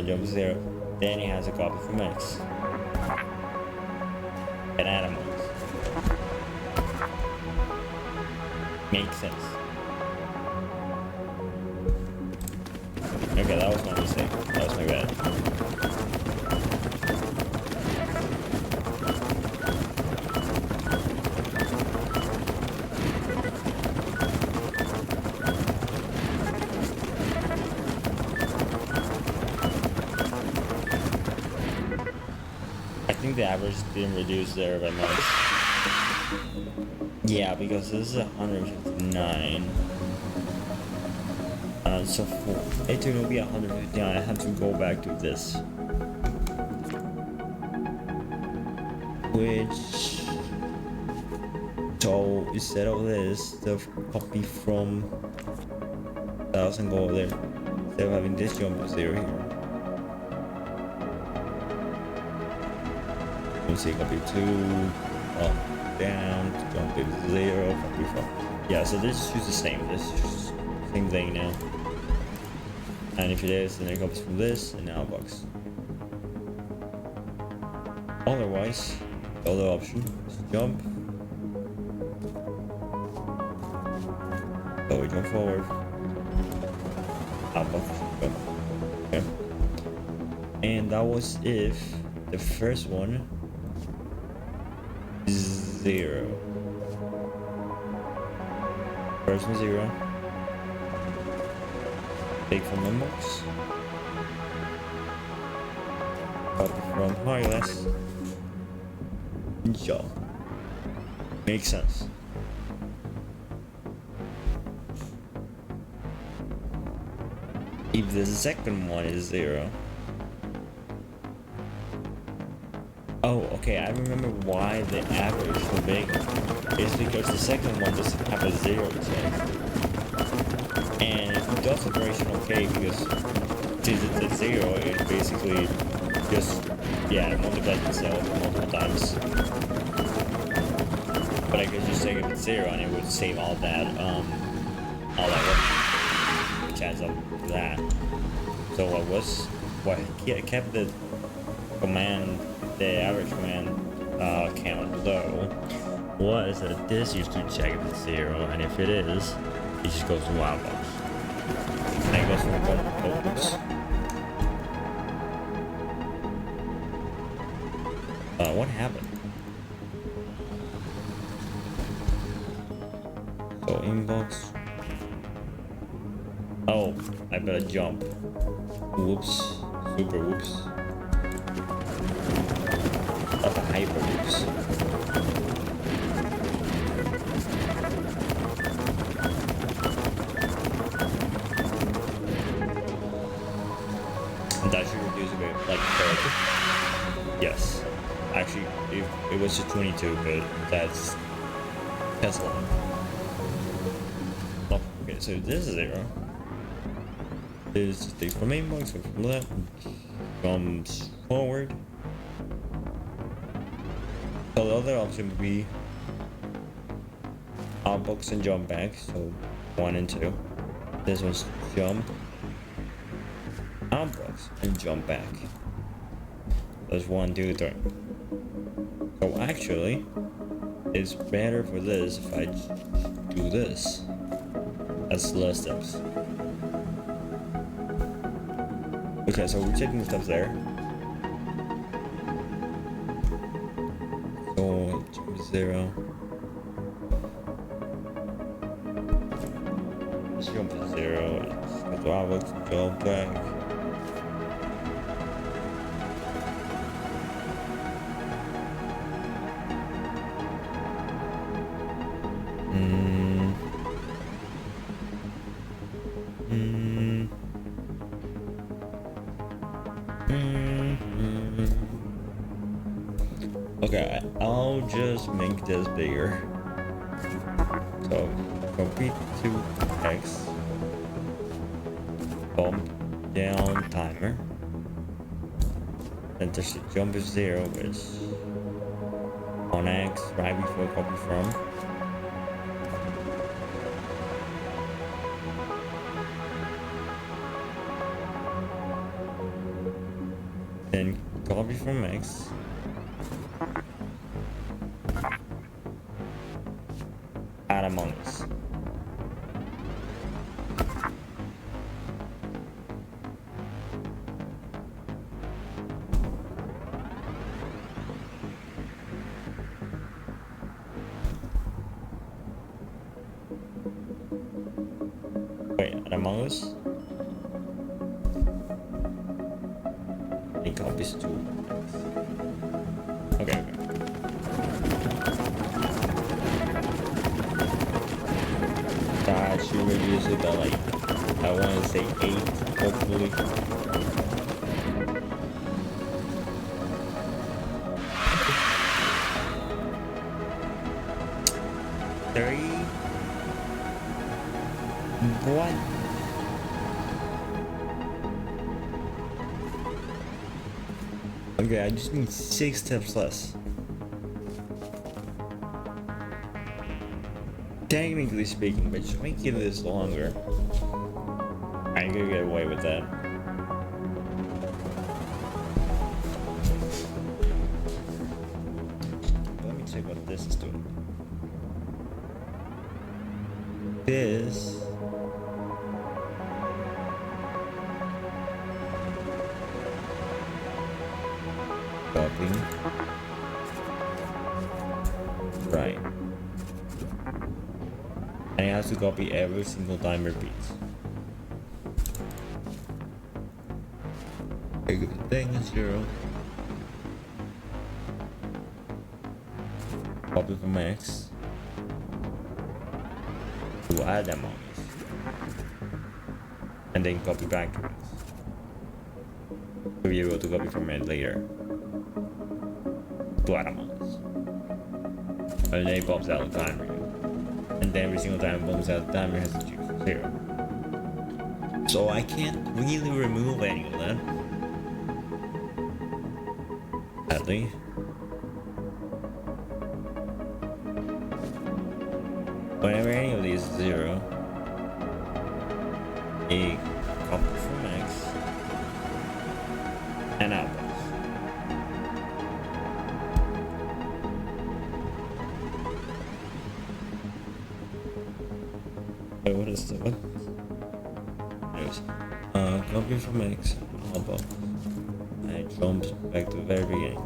Jump 0. Then he has a copy from X. And Among Us. Makes sense. Okay, that was my mistake. That was my bad. I think the average didn't reduce there by much. Yeah, because this is 159. So for it to be 159, I have to go back to this. Which, so instead of this, the copy from 1000 go over there. Instead of having this jump to 0 here. Let's see, copy 2, up, down, jump to 0, copy 4. Yeah, so this is just the same. This is just the same thing now. And if it is, then it comes from this and now box. Otherwise, the other option is jump. So we jump forward. Outbox, jump. Okay. And that was if the first one is 0. First one 0. Take from inbox. Copy from wireless. Jump. Makes sense. If the second one is 0. Oh, okay, I remember why the average is so big. It's because the second one doesn't have a 0 check. And it does operation okay because since it's at 0, it basically just, yeah, multiplies itself multiple times. But I could just take it at 0 and it would save all that work, which adds up to that. So what kept it the average command count low was that this used to check if it's 0, and if it is, it just goes to wild box. And it goes to focus. What happened? So inbox. Oh, I better jump. Whoops. Super whoops. That's a hyper whoops. That should reduce a bit, like 30. Yes. Actually, it was just 22, but that's long. Oh, okay, so this is 0. Is the from inbox, and from left, comes forward. So the other option would be outbox and jump back, so 1 and 2. This one's jump, outbox, and jump back. That's 1, 2, 3. So actually, it's better for this if I do this. That's less steps. Okay, so we're taking the steps there. So jump 0. Let's jump to 0. Let's go to outbox, jump back. Okay, I'll just make this bigger. So, copy to X, bump down timer, and just jump is 0, which on X right before copy from. Then copy from X. Add Among Us. Wait, add Among Us? It copies to X. Okay. That should reduce it by like, I want to say 8, hopefully. What? Okay, I just need 6 steps less. Technically speaking, but just make it this longer. I could get away with that. Let me check what this is doing. This copy. Right. And it has to copy every single time repeats. Okay, good thing is 0. Copy from X to add them on, and then copy back to X to be able to copy from it later to add them on. And then it pops out the timer. And then every single time it bumps out the timer, it has to choose 0. So I can't really remove any of that. Sadly. Whenever any of these is 0, a copy from X and outbox. Wait, what is the what? Anyways, copy from X, album, and it jumps back to the very beginning.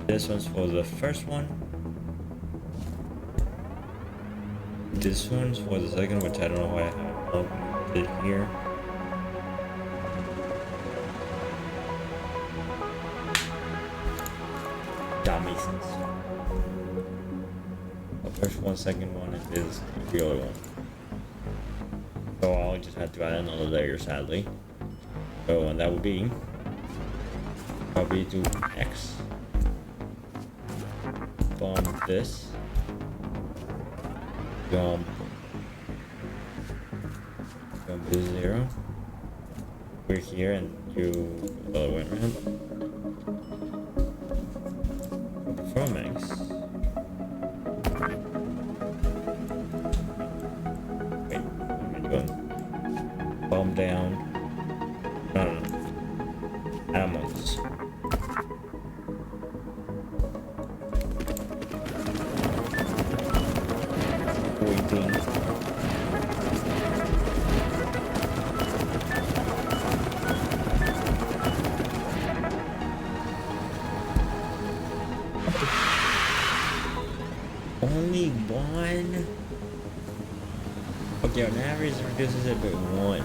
This one's for the first one. This one's for the second, which I don't know why I have it here. That makes sense. The first one, second one is the other one. So I'll just have to add another layer, sadly. So, and that would be probably to X. Bump this. Jump to 0. We're here and do the other way around. From X. Wait, what am I doing? Bump down. No. Animals. Only one? Okay, on average it reduces it by 1.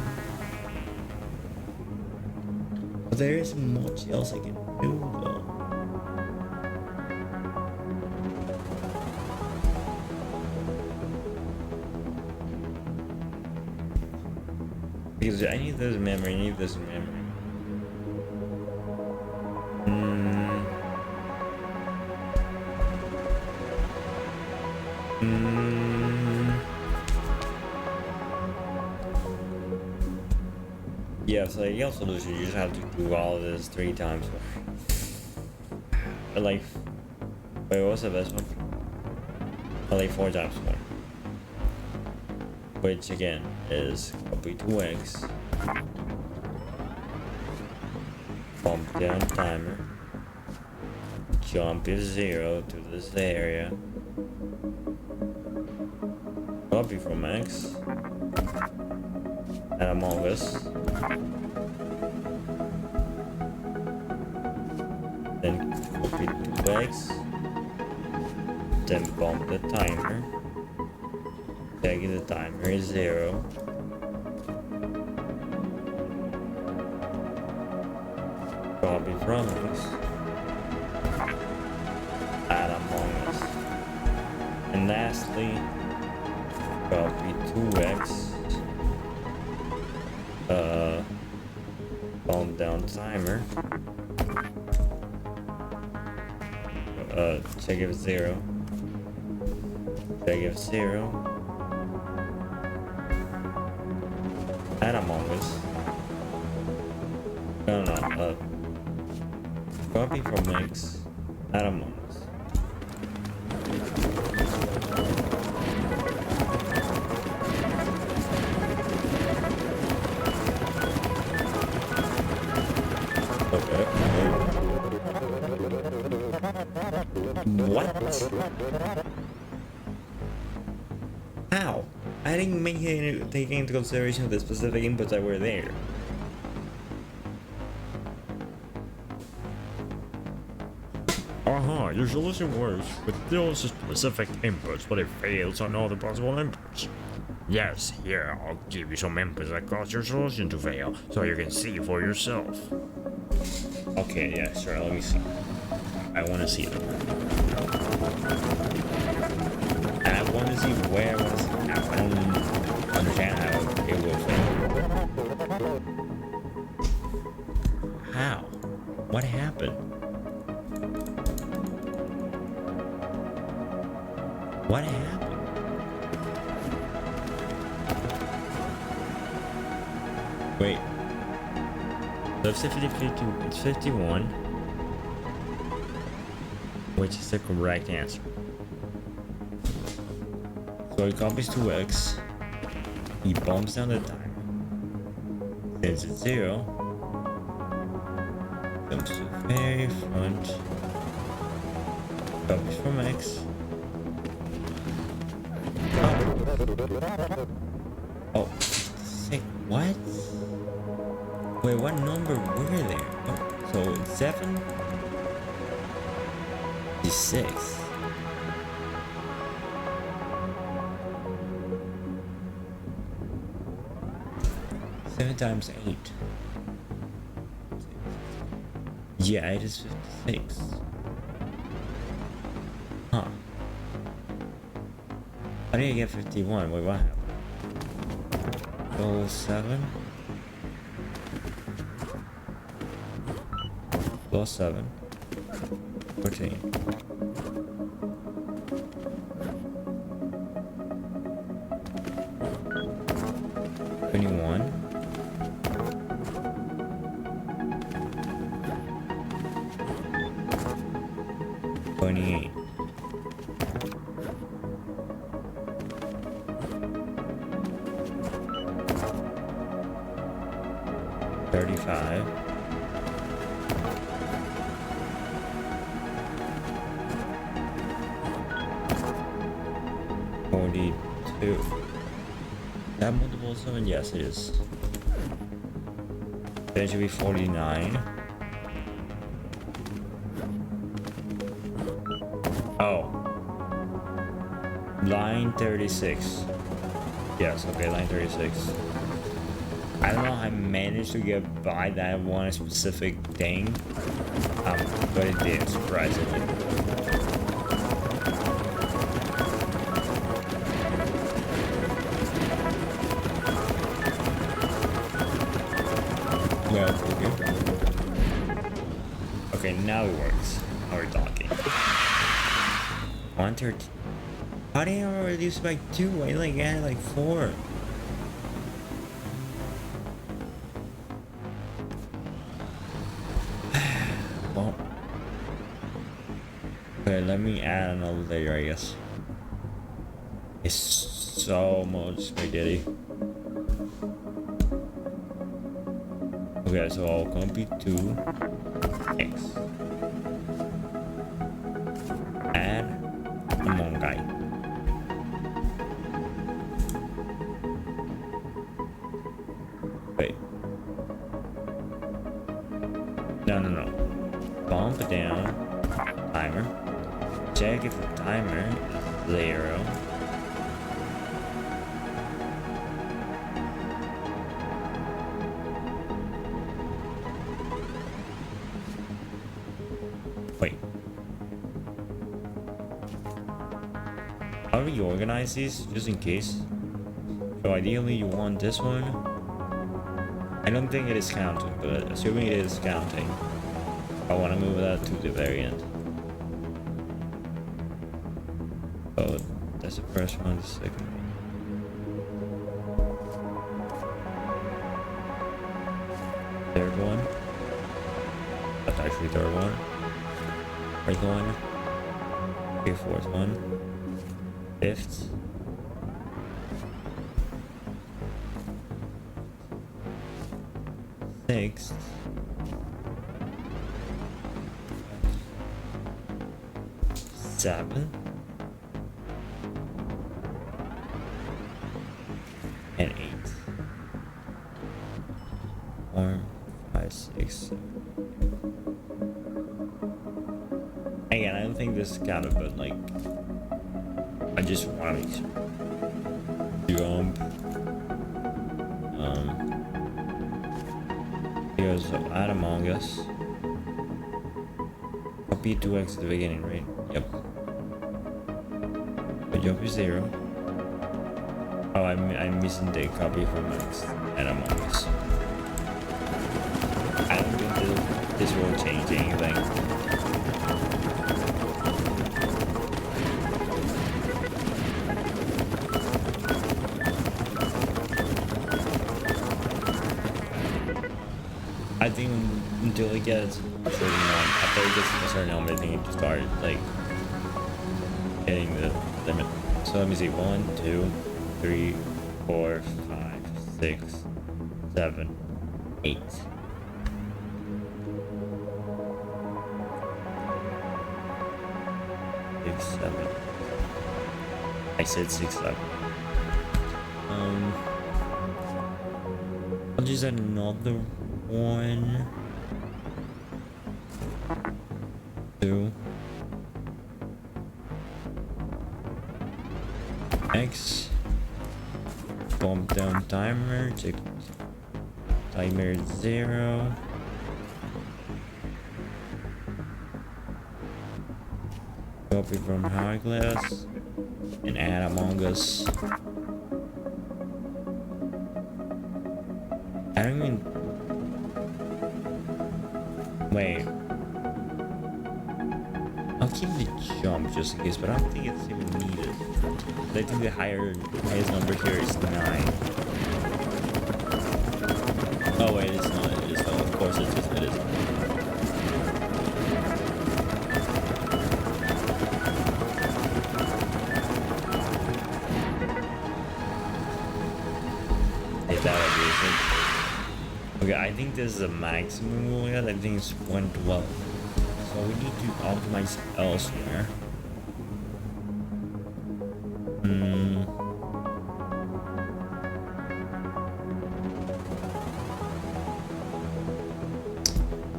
But there is much else I can do though. Because I need this memory, Yeah, so the ideal solution, you just have to do all of this 3 times. Or like, wait, what's the best one? Or like 4 times more. Which again is copy 2x. Bump down timer. Jump is 0 to this area. Copy from X. And Among Us. Then copy 2x. Then bump the timer. Taking the timer is 0. Copy from X. Add Among Us. And lastly, copy 2x. Bump down timer. Check if 0. Check if 0. Add Among Us. No. Copy from X. Add Among Us. Okay. What? How? I didn't take into consideration the specific inputs that were there.
Your solution works with those specific inputs, but it fails on all the possible inputs. Yes, here, I'll give you some inputs that cause your solution to fail, so you can see for yourself.
Okay, yeah, sure, let me see. I want to see them. And I want to see where I want to see them. I don't understand how it will fail. How? What happened? What happened? Wait. So it's 52, it's 51. Which is the correct answer. So he copies 2x. He bumps down the timer. Since it's 0. Comes to the very front. Copies from X. Oh, sick. What? Wait, what number were there? Oh, so it's 7? 6. Seven times 8. Yeah, it is 56. Huh. How did you get 51? Wait, what happened? Oh, 7 plus 7. 14. That multiple 7? Yes, it is. Then it should be 49. Oh. Line 36. Yes, okay, line 36. I don't know how I managed to get by that one specific thing. But it did, surprisingly. Okay, now it works. Now we're talking. 113. How did I reduce by 2? I like had like 4. Well. Okay, let me add another layer, I guess. It's so much spaghetti. Okay, so I'll copy 2. X. Add Among guy. Wait. No. Bump it down. Timer. Check if the timer is 0. How do you organize these, just in case? So ideally you want this one. I don't think it is counting, but assuming it is counting, I want to move that to the very end. Oh, that's the first one, the second one. Third one. That's actually third one. Fourth one. Okay, fourth one. Fifth. Sixth. Seventh. And 8th. 4, 5, 6, 7. Again, I don't think this is counted, but like, I just want to jump. Here's add Among Us. Copy 2x at the beginning, right? Yep. But jump is 0. Oh, I'm missing the copy from X and Among Us. I don't think this will change anything. I think until it gets a certain amount, after it gets a certain amount, I think it just start like hitting the limit. So let me see, 1, 2, 3, 4, 5, 6, 7, 8. 6, 7. I said 6, 7. I'll just add another one. 2. X. Bump down timer. Check timer 0. Copy from Hourglass and add Among Us. I don't even. Wait. I'll keep the jump just in case, but I don't think it's even needed. I think the highest number here is 9. Oh wait, it's not. It is. Of course, it is. Okay, I think this is the maximum we'll get. I think it's 112. So we need to optimize elsewhere.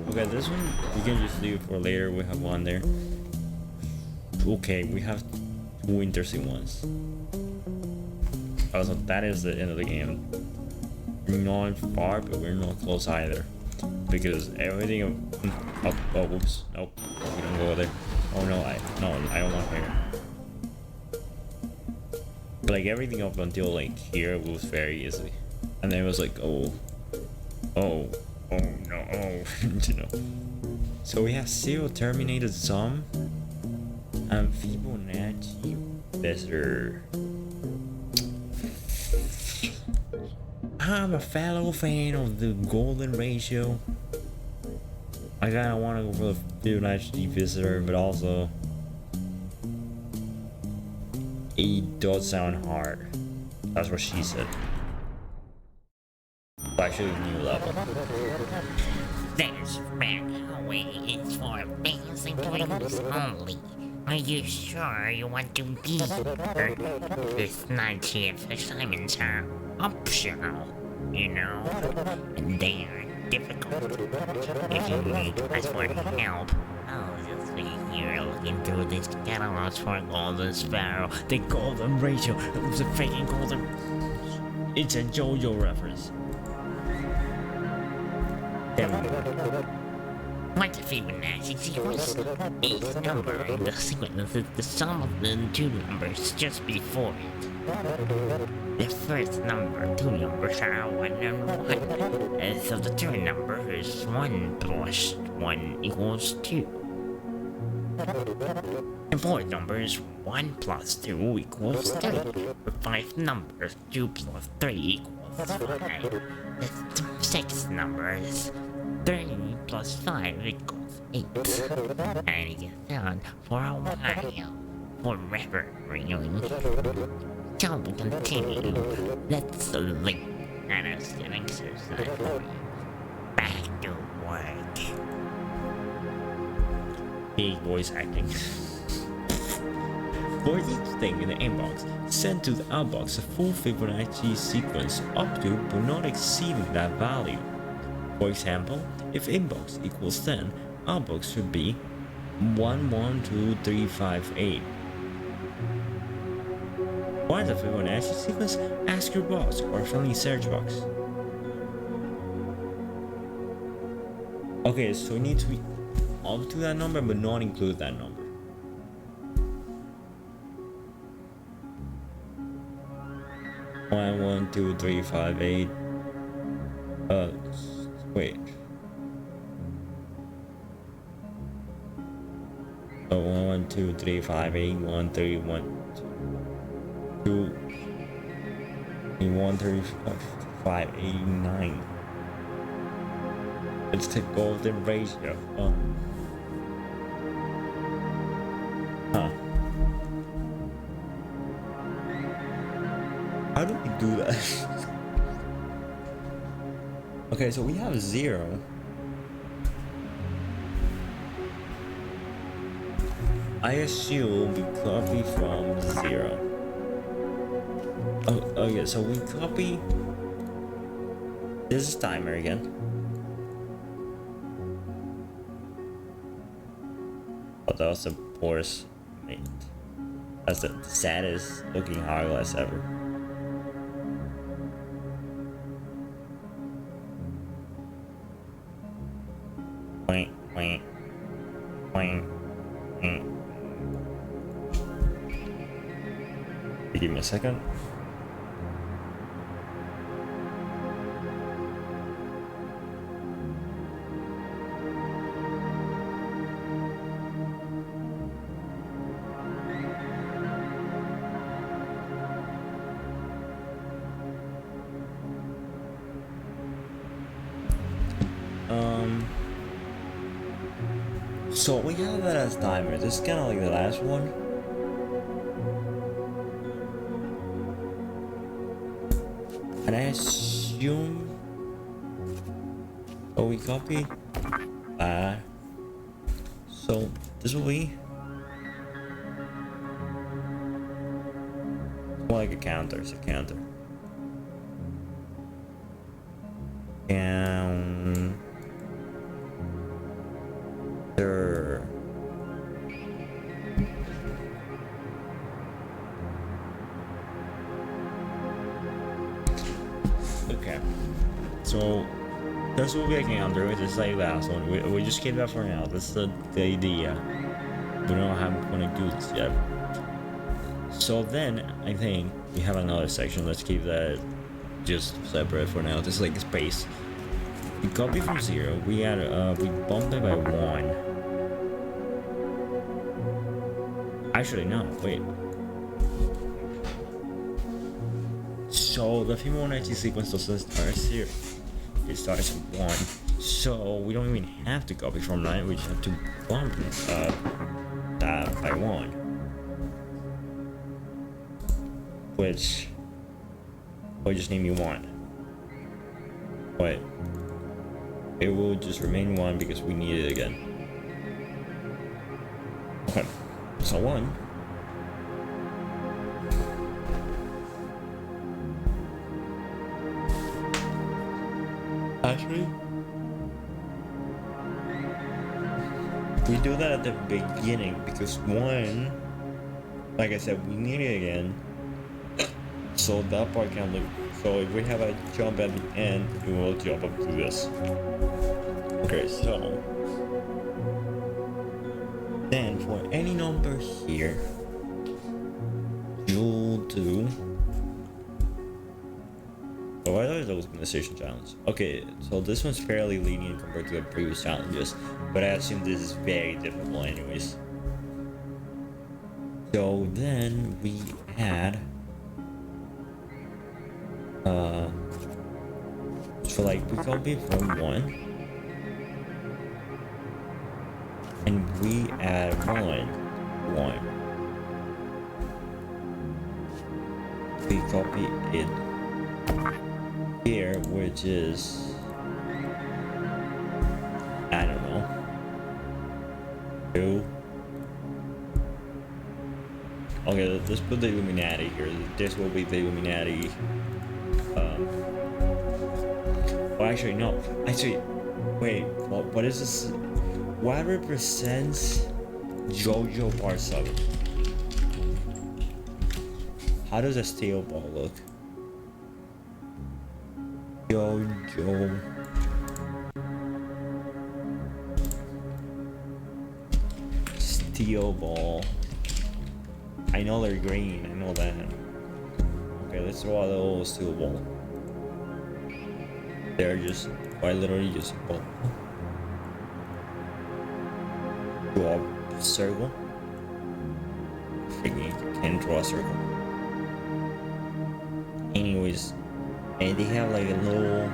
Okay, this one we can just leave it for later. We have one there. Okay, we have 2 interesting ones. Also, that is the end of the game. We're not far, but we're not close either. Because everything up, oh, whoops, nope, we don't go there. Oh no, I don't want here. Like everything up until like here was very easy, and then it was like oh no, you know. So we have 0 terminated sum and Fibonacci better. I'm a fellow fan of the golden ratio. I kinda wanna go for the Fibonacci visitor, but also it does sound hard. That's what she said. Actually, new level.
This breakaway is for basic dreams only. Are you sure you want to be here? This night shift assignments are optional, you know, and they are difficult. If you need us for help, I'll just be here looking through these catalogs for Golden Sparrow.
The golden ratio. It was a freaking golden. It's a JoJo reference.
What's a Fibonacci sequence? Each number in the sequence is the sum of the 2 numbers just before it. The first number, 2 numbers are 1 and 1, and so the third number is 1 plus 1 equals 2. The fourth number is 1 plus 2 equals 3. The 5th number, 2 plus 3 equals 5. The 6th number is 3 plus 5 equals 8. And it goes on for a while. Forever, really. Shall we continue? Let's link and us an exercise. Back to work.
Big voice acting. For each thing in the inbox, send to the outbox a full Fibonacci sequence up to but not exceeding that value. For example, if inbox equals 10, outbox should be 112358. Find the Fibonacci sequence, ask your boss or friendly search box. Okay, so we need to be up to that number but not include that number. One, 2, 3, 5, 8. Wait. 1, 2, 3, 5, 8, 1, 3, 1, 2, 1, 3, 5, 8, 9. It's the golden ratio. Huh. How do we do that? Okay, so we have 0. I assume we copy from 0. Oh yeah, so we copy. This is timer again. Oh, that was the poorest mate. That's the saddest looking hourglass ever. Wait, wait, wait. Give me a second. So we have that as timer. This is kind of like the last one. And I assume. Oh, we copy. So this will be more like a counter. It's a counter. Okay, so this will be a counter, which is like last one. We just keep that for now. That's the idea. We don't know how I'm gonna do this yet. So then I think we have another section. Let's keep that just separate for now. Just like space. We copy from 0. We add we bump it by 1. Actually no, wait. So the Fibonacci sequence doesn't start 0. It starts at 1. So we don't even have to copy from 9, we just have to bump that by 1. Which will just name you 1. But it will just remain 1 because we need it again. Okay, so 1. Actually, we do that at the beginning because 1, like I said, we need it again. So that part can look. So if we have a jump at the end, it will jump up to this. Okay, so then for any number here, you'll do. Oh, I thought that was optimization challenge. Okay, so this one's fairly lenient compared to the previous challenges, but I assume this is very difficult anyways. So then we add so like we copy from 1 and we add 1 we copy it here, which is I don't know 2. Okay, let's put the Illuminati here. This will be the Illuminati. Oh, actually, no. Actually, wait. What is this? What represents JoJo Part 7? How does a steel ball look? JoJo. Steel ball. I know they're green. I know that. Okay, let's draw a little steel ball. They're just quite literally just a ball. Draw a circle. Freaking can't draw a circle. Anyways, and they have like a little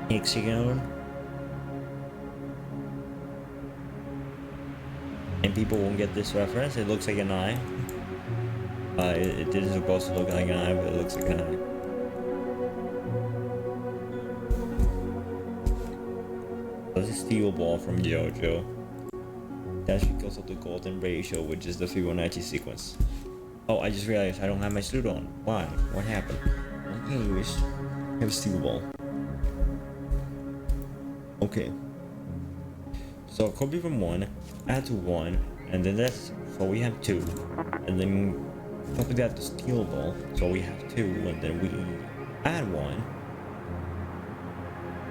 hexagon. And people won't get this reference. It looks like an eye. It isn't supposed to look like an eye, but it looks like an eye. That's a steel ball from JoJo. That's because of the golden ratio, which is the Fibonacci sequence. Oh, I just realized I don't have my suit on. Why? What happened? Well, anyways, I have a steel ball. Okay. So copy from 1, add to 1, and then that's, so we have 2. And then copy that to steel ball, so we have 2, and then we add 1.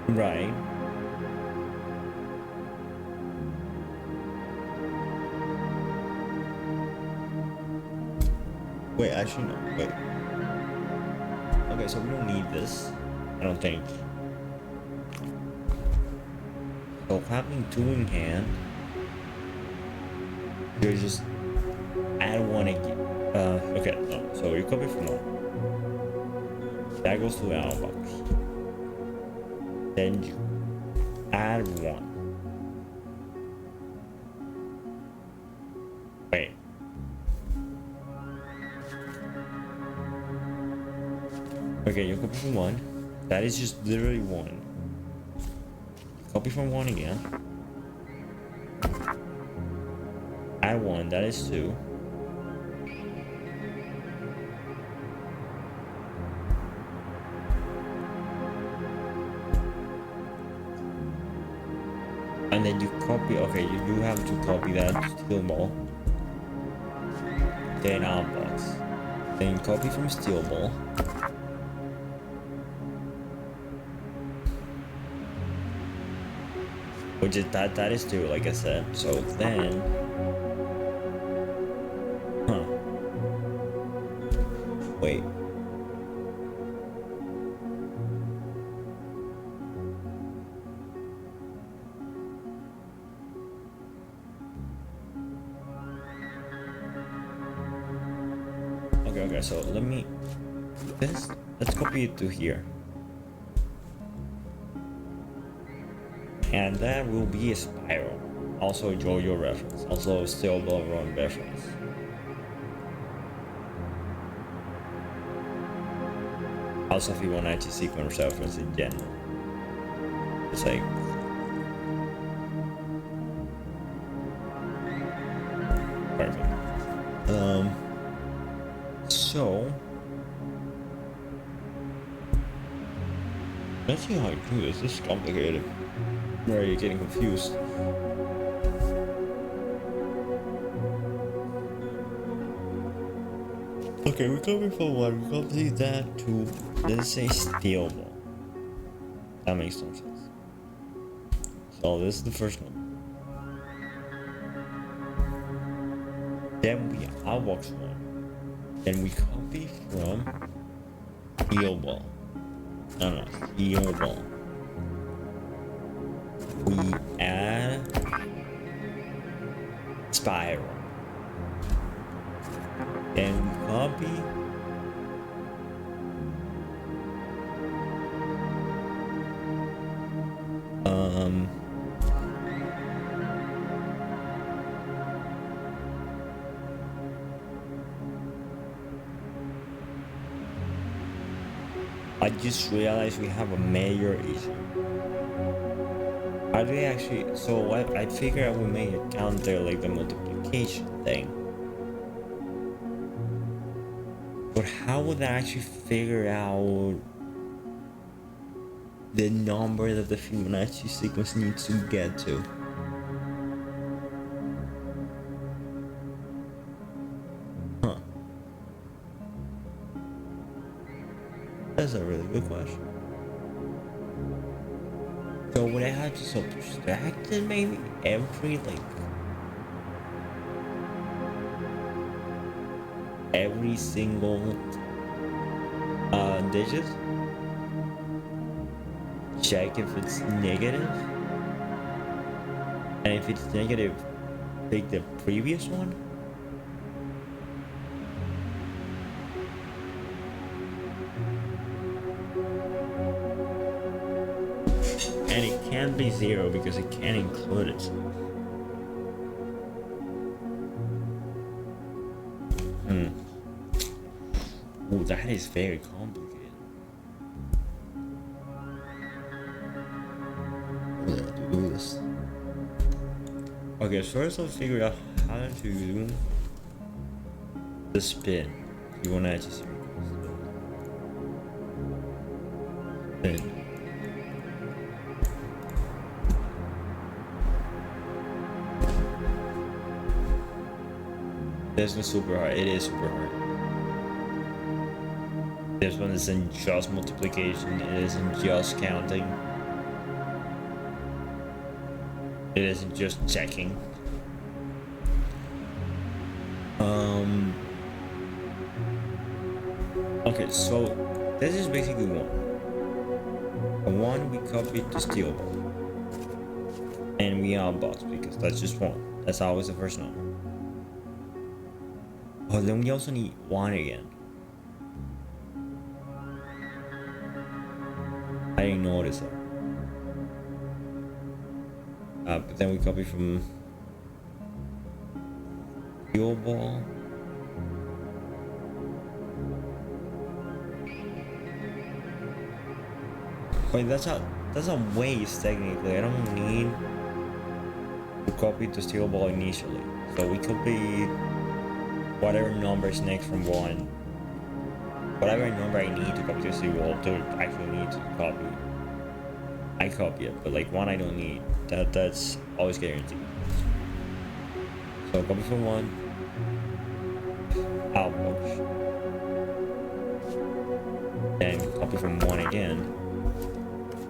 Right. Wait, actually no, wait. Okay, so we don't need this, I don't think. So having 2 in hand, you just add 1 again. Okay, no, so you copy from 1. That goes to the outbox. Then you add 1. Wait. Okay, you copy from 1. That is just literally 1. Copy from 1 again. Add 1, that is 2. And then you copy, okay, you do have to copy that steel ball. Then outbox. Then copy from steel ball. Which is that is 2, like I said. So then, wait. Okay, so let's copy it to here. And that will be a spiral. Also a JoJo reference. Also a steel ball run reference. Also Fibonacci sequence reference in general. It's like perfect. So let's see how I do this. This is complicated. I'm already getting confused. Okay, we're going for 1. We copy that to, let's say, steel ball. That makes no sense. So this is the first one. Then we outbox 1. Then we copy from steel ball. No, steel ball. We add spiral. Then we copy I just realized we have a major issue. How do we actually, so I figure we may account there like the multiplication thing. But how would that actually figure out the number that the Fibonacci sequence needs to get to? Huh. That's a really good question. So would I have to subtract it maybe every single digit? Check if it's negative, and if it's negative, take the previous one. And it can't be 0 because it can't include it. Oh, that is very complicated. Let's do this. Okay, first I'll figure out how to do the spin. You wanna actually spin. There's no super hard. It is super hard. This one isn't just multiplication. It isn't just counting. It isn't just checking. Okay, so this is basically one. A one we copied to steal ball. And we outbox because that's just one. That's always the first number. Oh, then we also need one again. I didn't notice that. But then we copy from fuel ball. Wait, that's a waste technically. I don't need to copy the steel ball initially. So we copy whatever number is next from one. Whatever number I need to copy the steel ball to actually need to copy. I copy it, but like one I don't need. That's always guaranteed. So copy from one. Outbox. Then copy from one again.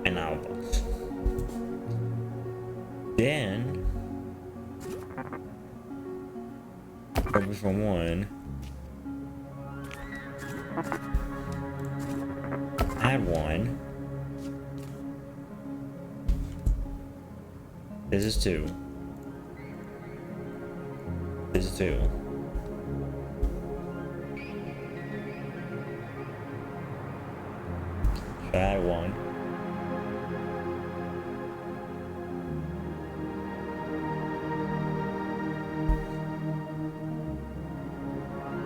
And outbox. Then copy from one. Add one. This is two. This is two. So add one.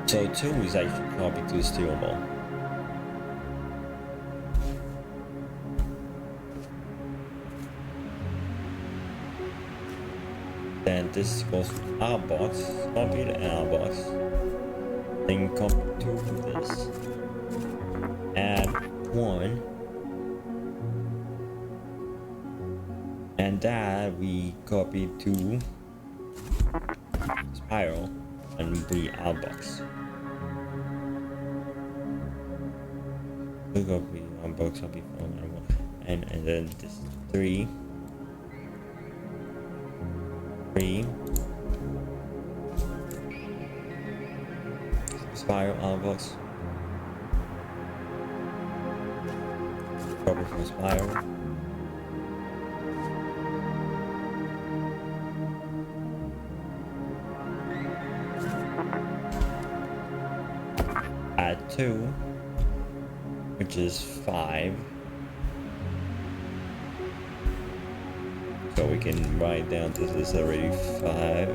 So two is actually copied to the steel ball. Then this goes to our box, copy to our box. Then copy two of this. Add one. And that we copy to spiral and the outbox. We copy outbox, copy from and then this three. Spiral outbox. Copy from spiral. Add two, which is 5. So we can write down this is already 5.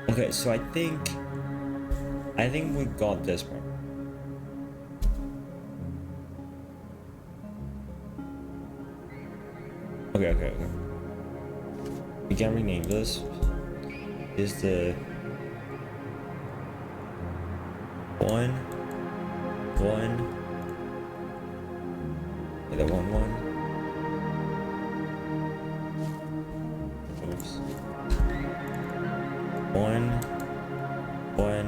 Okay, so I think we got this part. Okay. We can rename this. Is the 1 1 the 1 1. Oops. 1 1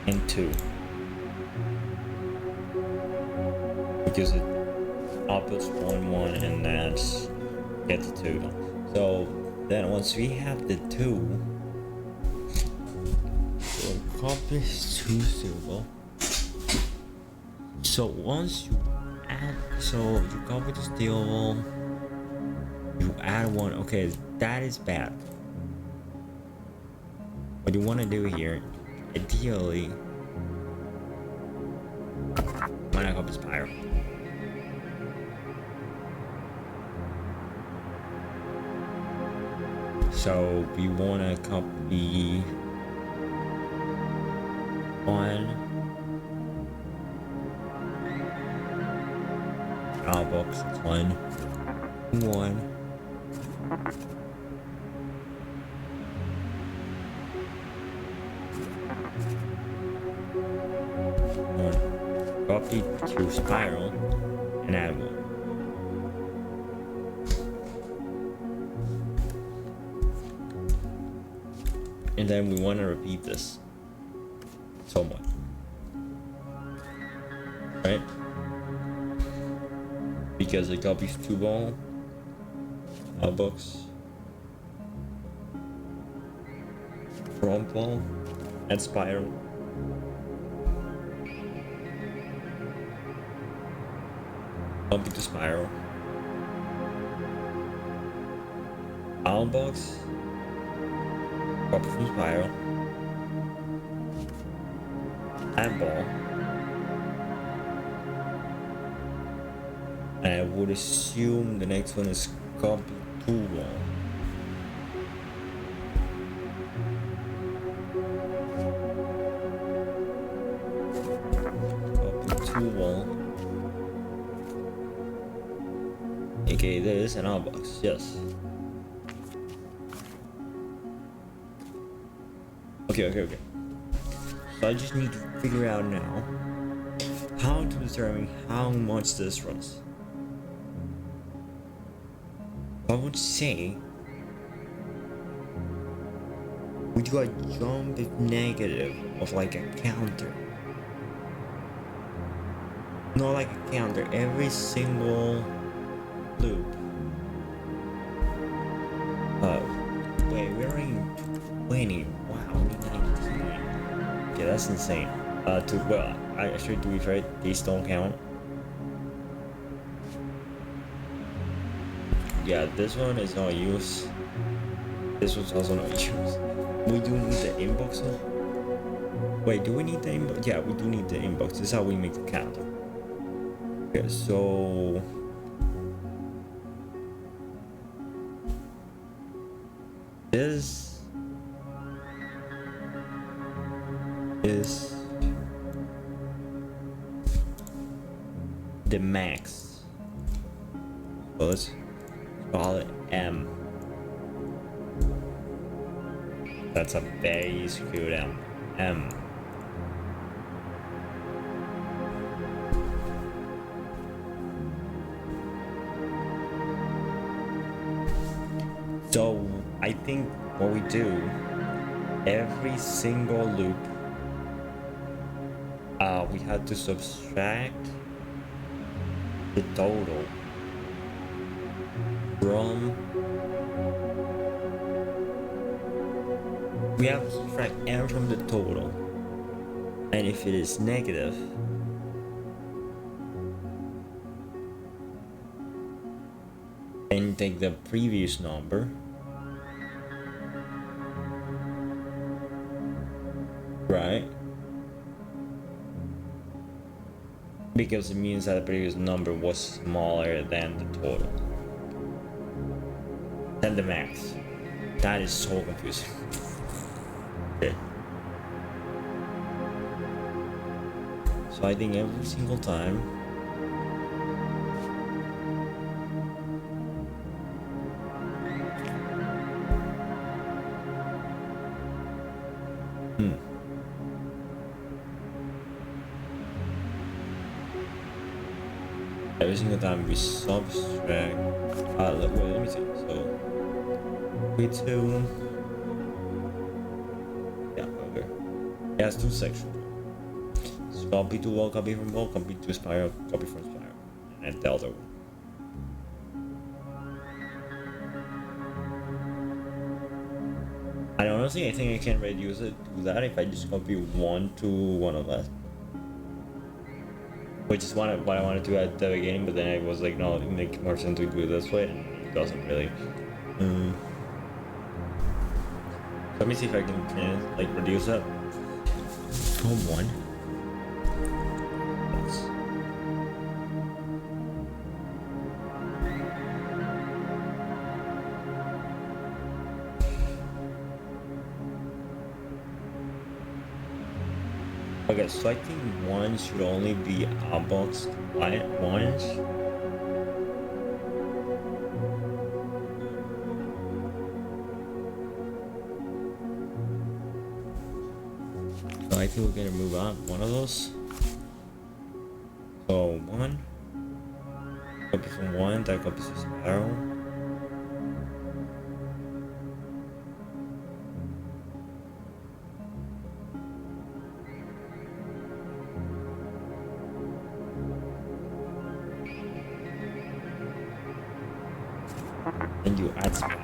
and 2. Because it outputs 1 1 and that's get the 2 done. So then once we have the 2, we'll copy 2 silver. So once you add, so you copy the steel, you add 1. Okay, that is bad. What you want to do here, ideally, why not copy spiral? So we wanna copy one outbox one. Copy to spiral and add one. And then we want to repeat this somewhat, right? Because it copies two ball, outbox, front ball, and spiral. Copy to spiral. Outbox. Copy from spiral. Add ball. And I would assume the next one is copy two ball. Copy two ball. Okay, there is an outbox, yes. Okay. So I just need to figure out now how to determine how much this runs. I would say we do a jump if negative of like a counter. Not like a counter, every single loop. Wait, we're in 20. Wow, only 19. Yeah, that's insane. Well, actually, to be fair, these don't count. Yeah, this one is not used. This one's also not used. We do need the inbox though. Wait, do we need the inbox? Yeah, we do need the inbox. This is how we make the counter. Okay, so this is the max. So let's call it M. That's a very screwed M. So I think what we do, every single loop, we have to subtract the total from. We have to subtract M from the total, and if it is negative, and take the previous number, right? Because it means that the previous number was smaller than the total, than the max. That is so confusing. Okay. So I think every single time every single time we subtract wait, let me see. So B2, yeah, okay. It has two sections. So copy to wall, copy from wall, copy to spiral, copy from spiral, and delta one. And honestly, I think I can reduce it to that if I just copy 1 to 1 of that. Which is what I wanted to at the beginning, but then I was like, no, it makes more sense to do it this way, and it doesn't really. Let me see if I can like reduce that from 1. Okay, so I think one should only be outbox ones. So I think we're gonna move on one of those. So one copy from one, that copies to spiral. And you add spiral.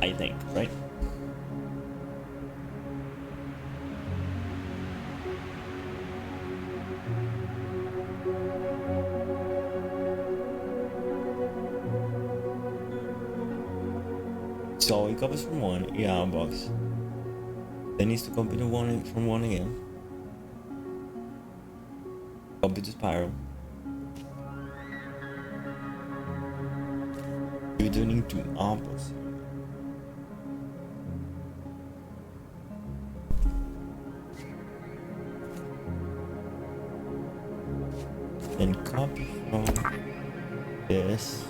I think, right? So it copies from one, yeah, box. Then needs to copy the one from one again. Copy the spiral. You do need to outbox. Then copy from this.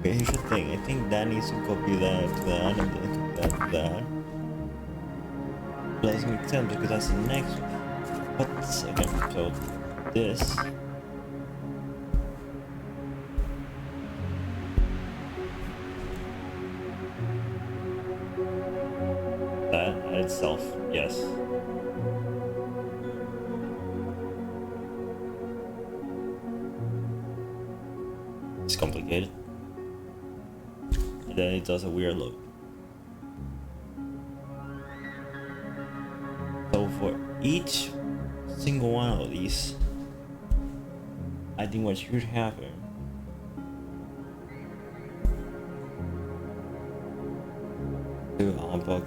Okay, here's the thing. I think that needs to copy that to that and then copy that to that. That doesn't make sense because that's the next one. What the second? So this. That itself, yes. It's complicated. And then it does a weird loop. So for each single one of these, I think what should happen to unbox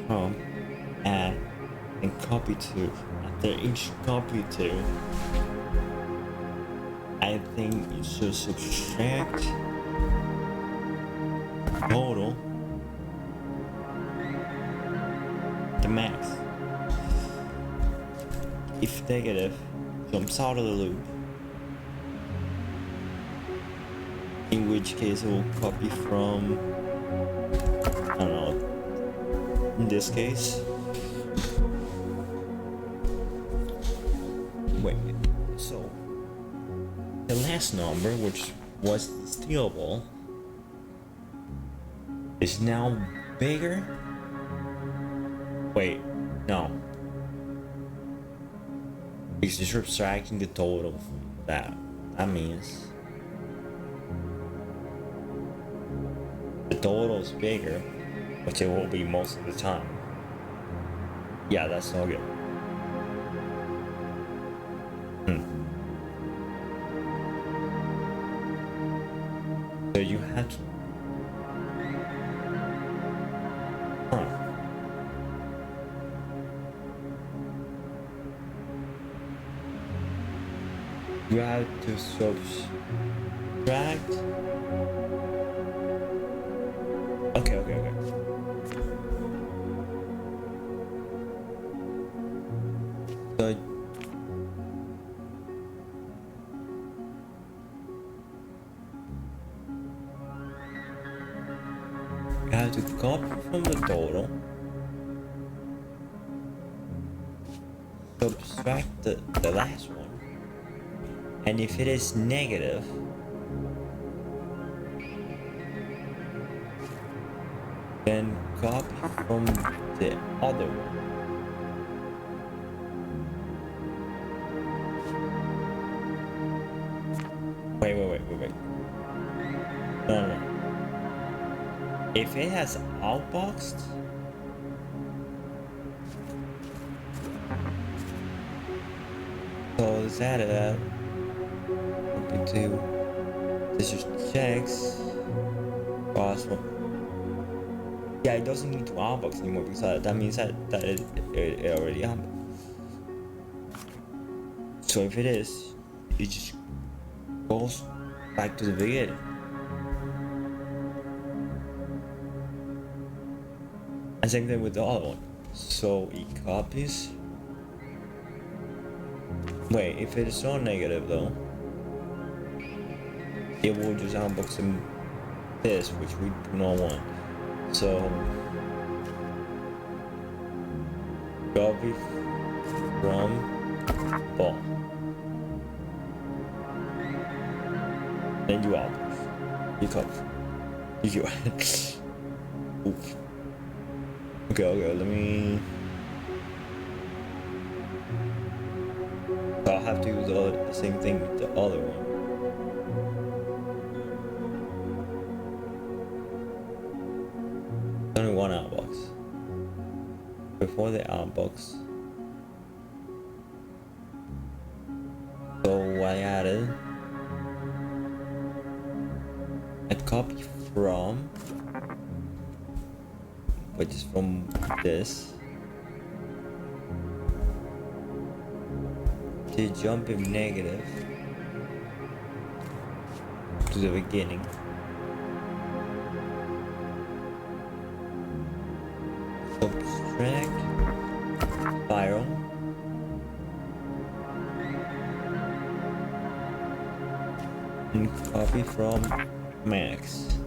from add and copy to. After each copy to, I think you should subtract total the max. If negative jumps out of the loop, in which case it will copy from, I don't know, in this case. Wait, so the last number, which was stealable, is now bigger? Wait, no. Because you're subtracting the total from that. That means the total is bigger, which it will be most of the time. Yeah, that's not good. So you have to. You have to subtract. Okay. So you have to copy from the total, subtract the last one, and if it is negative, then copy from the other one. Wait. No. If it has outboxed, so is that to this just checks possible. Yeah, it doesn't need to unbox anymore because that means that it already unboxed. So if it is, it just goes back to the beginning. And same thing with the other one. So it copies. Wait, if it is not negative though, it will just unbox this, which we do not want. So copy from ball. Then you unbox. You copy. You oof. Okay, let me. So I'll have to use the same thing with the other one. Only one outbox. Before the outbox. So I added a copy from, which is from this. To jump in negative to the beginning. Subtract spiral and copy from max.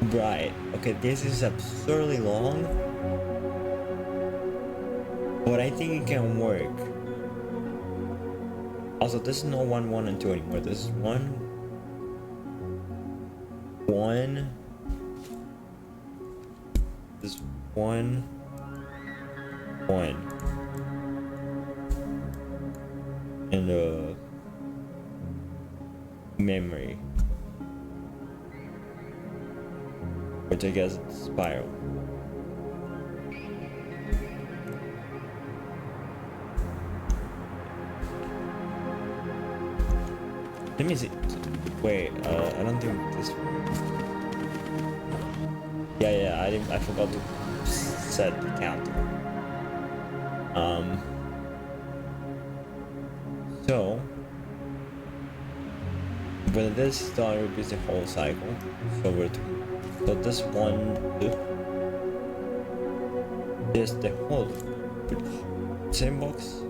Right, okay, this is absurdly long, but I think it can work. Also, this is not 1, 1, and 2 anymore. This is 1, 1. This 1, 1. And memory. Which I guess is spiral. Let me see. Wait, I don't think this. Yeah, I forgot to set the counter. So when this start repeats the whole cycle, so this one, this the whole same box.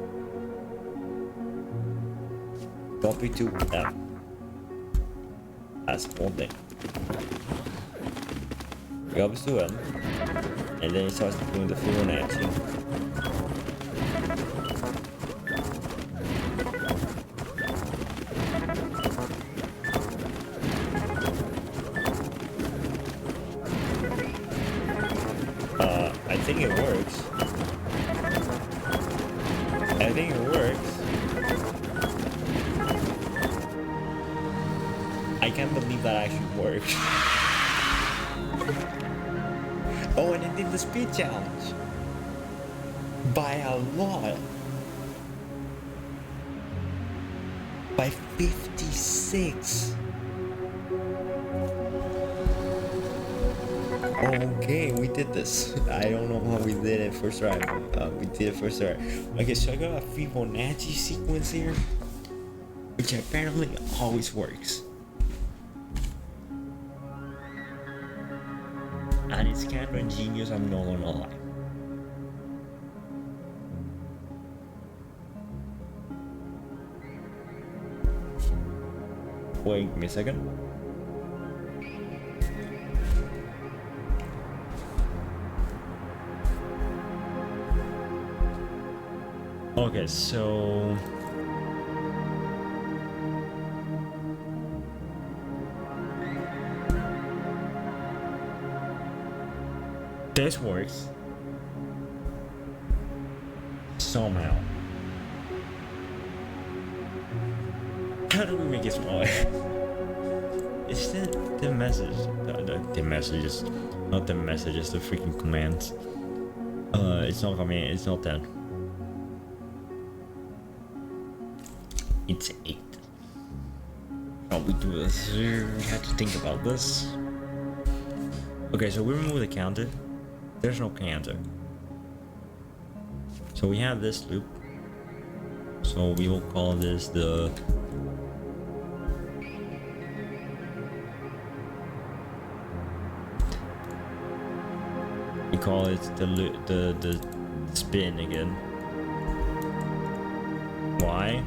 Copy to M. That's one thing. Copies to M, and then it starts doing the Fibonacci. I think it works. I think it works. I can't believe that actually worked. Oh, and it did the speed challenge. By a lot. By 56. Okay, we did this. I don't know how we did it first try. We did it first try. Okay, so I got a Fibonacci sequence here, which apparently always works. And it's kind of ingenious, I'm not gonna lie. Wait, give me a second. Okay, so this works somehow. How do we make it smaller? It's the message, the messages, not the messages, the freaking commands. It's not command, it's not that. It's 8. how we do this. We had to think about this. Okay, so we remove the counter. There's no counter. So we have this loop. So we will call this the call it the spin again. Why?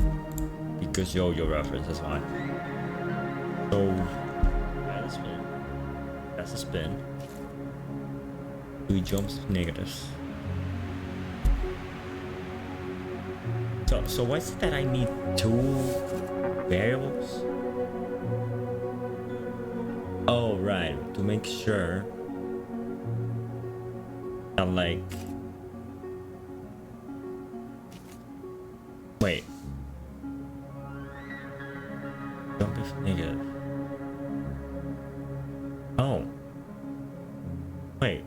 Because yo-yo reference, that's why. So that's a spin. That's a spin. We jump to negatives. So why is it that I need two variables? Oh right, to make sure that like wait. Jump if negative. Oh. Wait.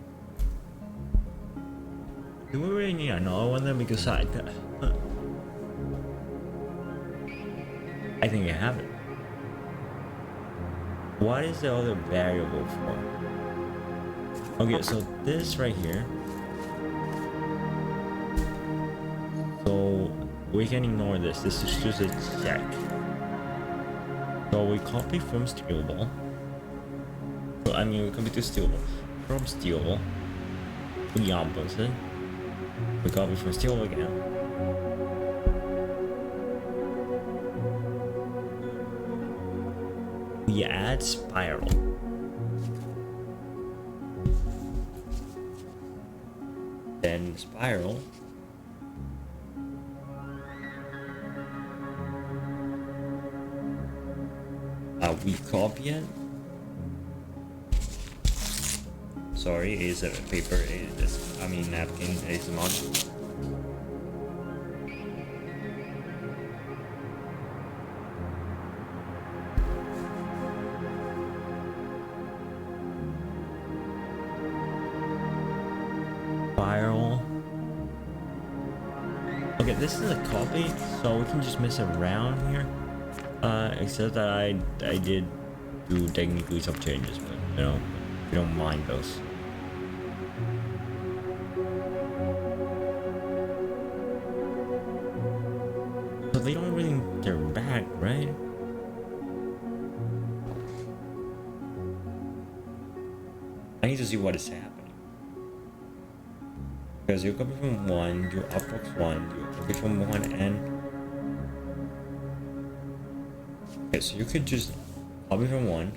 Do we really need another one then? Because I think I have it. What is the other variable for? Okay, so this right here. So we can ignore this. This is just a check. So we copy from stealable. So I mean we copy to stealable. From stealable. We unbox it. We copy from stealable again. We add spiral. Then spiral. We copy it. Sorry, it is a paper. It is, I mean napkin. It is not. Spiral. Okay, this is a copy, so we can just mess around here. Except that I did do technically some changes, but you know, we don't mind those. So they don't really interact, right? I need to see what is happening. Because you're coming from one, you're upbox one, you're coming from one, and okay, so you could just copy from one,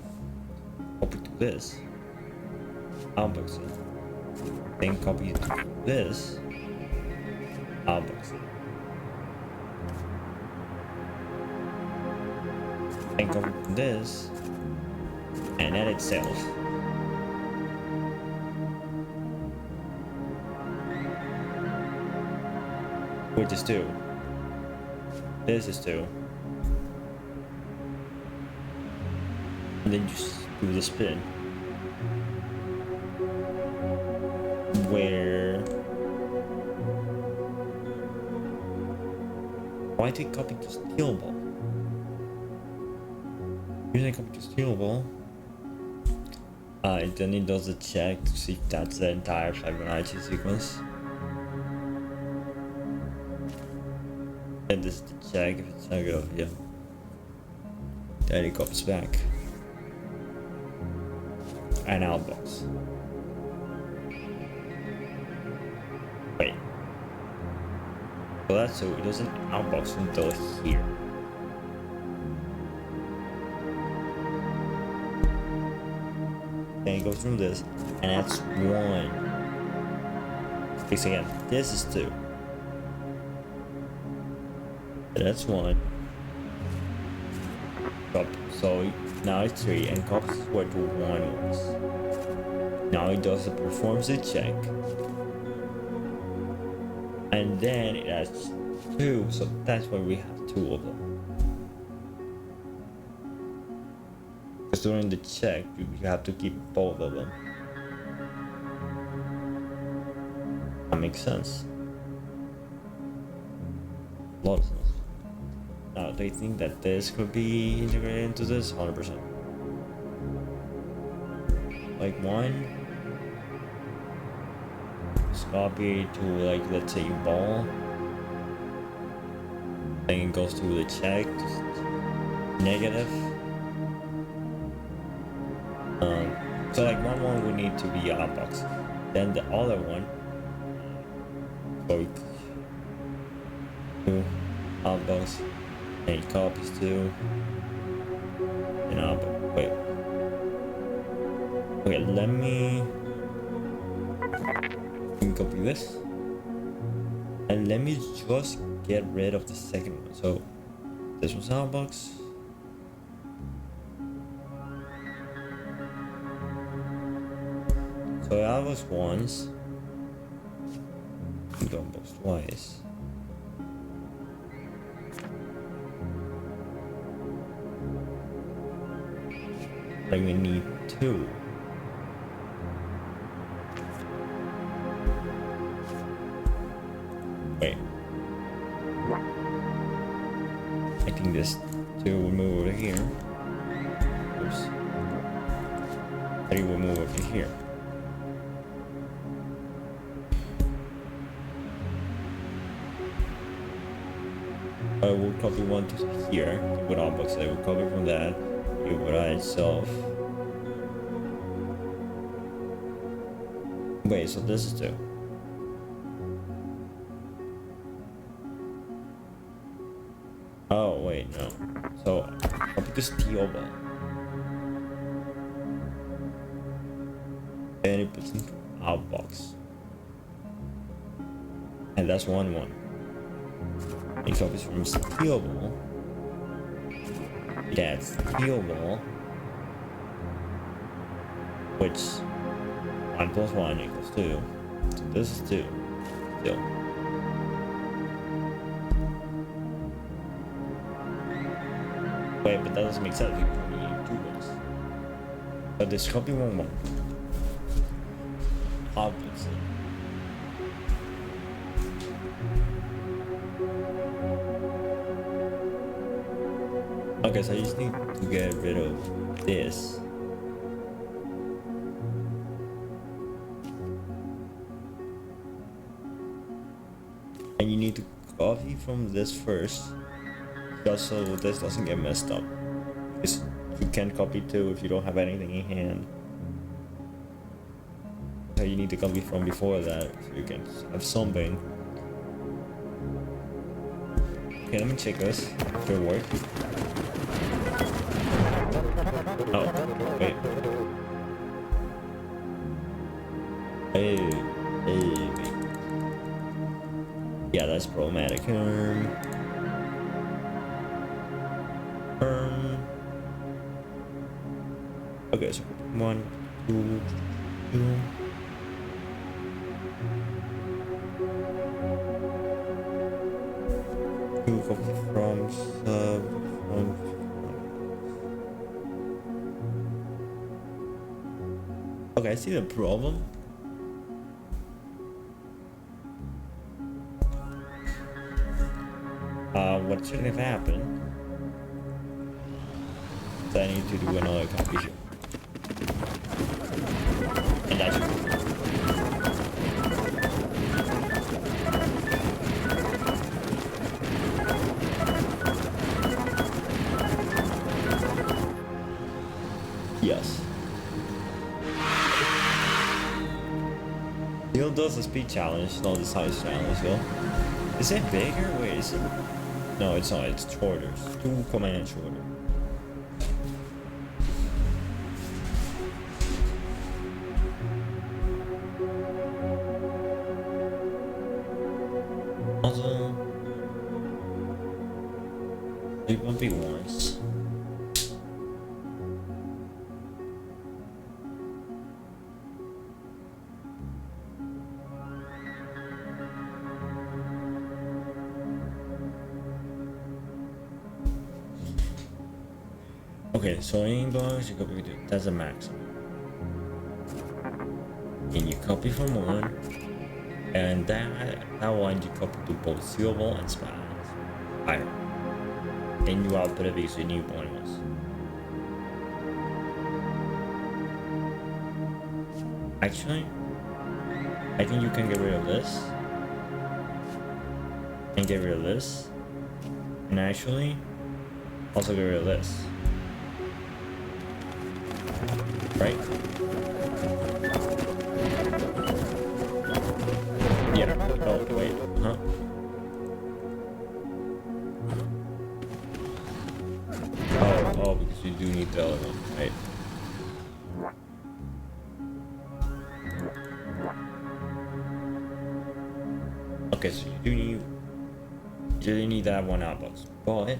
copy to this, outbox it, then copy to this, outbox it, then copy to this, and add itself. Which is 2. This is 2. And then just do the spin. Where... Why take copy to stealable? Using copy to stealable. Then it does a check to see if that's the entire Fibonacci sequence. And this is the check if it's not good, yeah. Then it comes back. And outbox. Wait. Well, that's so it doesn't outbox until here. Then it goes from this, and that's 1. Because again, this is 2. That's 1. So now it's 3 and copies what 1 was. Now it does the performs a check. And then it adds 2, so that's why we have 2 of them. Because during the check, you have to keep both of them. That makes sense. A lot of sense. Do you think that this could be integrated into this? 100%. Like one. Just copy to like, let's say ball. Then it goes to the check. Just negative. So like one would need to be outbox. Then the other one. Go to outbox. And it copies to. And outbox. Wait. Okay, let me copy this. And let me just get rid of the second one. So this was outbox. So that was once. Outbox twice. Like we need two. Wait. I think this two will move over here. Oops. Three will move over here. I will copy one to here. With outbox, I will copy from that. You would add itself. Wait, so this is two. Oh wait, no. So copy this T over. And it puts into outbox. And that's one. It copies from steel ball. That's steel ball. Which 1 plus 1 equals 2. So this is 2. Still. Wait, but that doesn't make sense. We need 2 ones. But this copy 1. Obviously. Okay, so I just need to get rid of this. And you need to copy from this first, just so this doesn't get messed up. Because you can't copy two if you don't have anything in hand. So you need to copy from before that, so you can have something. Okay, let me check this. Should it work? Oh, wait. Hey. Yeah, that's problematic. Okay, so 1, 2, 2. Copy from sub from. Okay, I see the problem. What should have happened? So I need to do another copy here. And that should be. Yes. Neil does the speed challenge, not the size challenge, though. Is it bigger? Wait, is it? No, it's not. It's shorter. It's 2 commands shorter. Also, it won't be once. Okay, so inbox, you copy to, that's a maximum. And you copy from one, and that one you copy to both sealable and spiral. Fire. then you output it because you need bonus. Actually, I think you can get rid of this. And get rid of this. And actually, also get rid of this. Right? Yeah. Oh, wait. Huh? Oh, because you do need the other one, right? Okay, so you do need that one outbox, but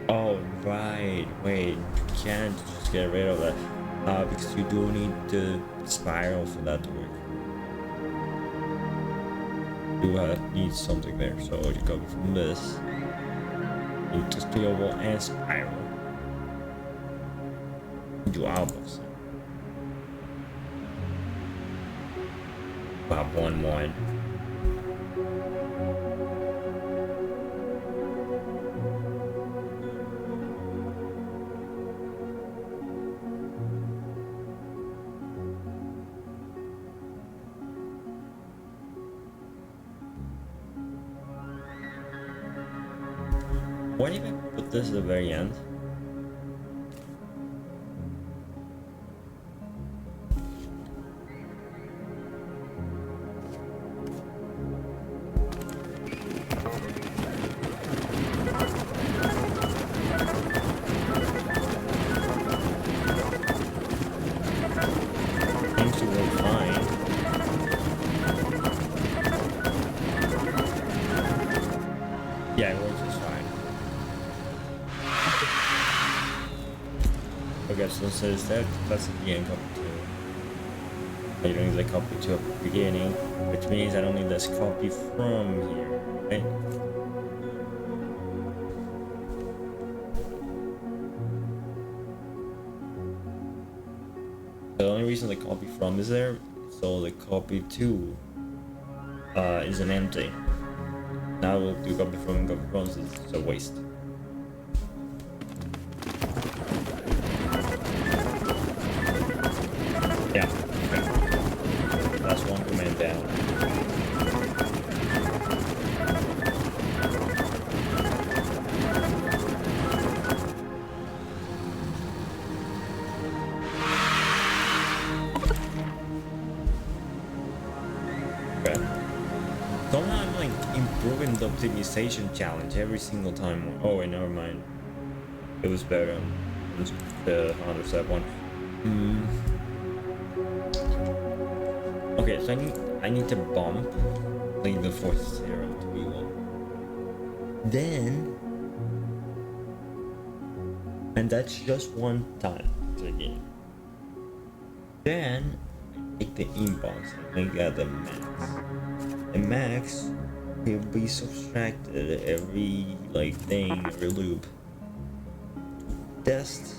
oh right, wait, you can't just get rid of that because you do need the spiral for that to work. You need something there, so you go from this, you need to steel wall and spiral. Do outbox. About 1-1. Why did I put this at the very end? Seems to work fine. Yeah, it works just fine. Okay, so since that's at the end copy 2. You don't need the copy 2 at the beginning, which means I don't need this copy from here, right? The only reason the copy from is there, so the copy 2 is an empty. Now we'll do copy from, so it's a waste. Yeah, okay. That's one command down. Okay. Somehow I'm like improving the optimization challenge every single time. Oh wait, never mind. It was better on the 100 one. Okay, so I need to bump like the fourth 0 to be 1. Then, and that's just one time again. Then I take the inbox and make that the max. The max will be subtracted every like thing, every loop. Test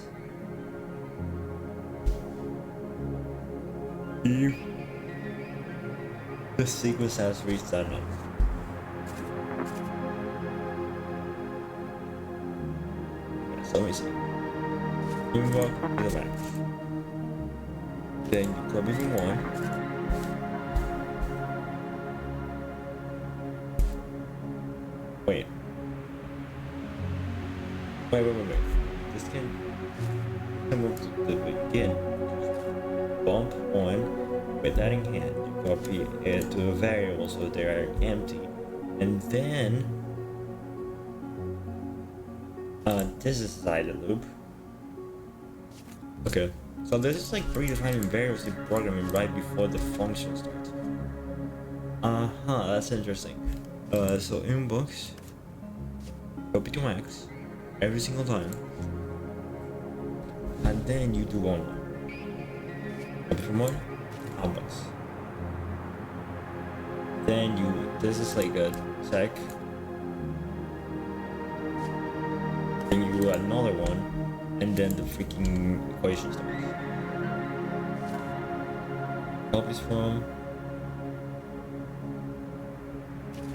if the sequence has reached that number. Okay, so let me see. Invoke to the max. Then you copy from 1. Wait. This can move to the begin. Bump 1 with that in hand. You copy it to a variable so they are empty. And then this is side loop. Okay. So this is like predefining variables in programming right before the function starts. That's interesting. So inbox, copy to max, every single time, and then you do one. Copy from 1, outbox. Then this is like a sec. Then you do another one, and then the freaking equation starts. copies from.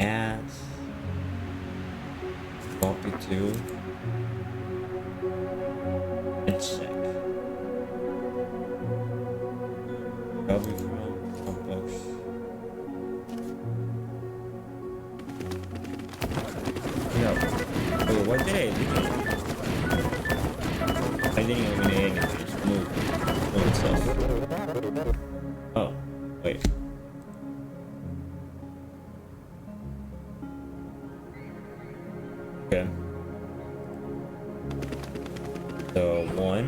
Add. Copy to. And check. Copy from Dropbox. Yeah. Wait, what did I do? I didn't even need anything. Just move itself. Oh, wait. Okay. So one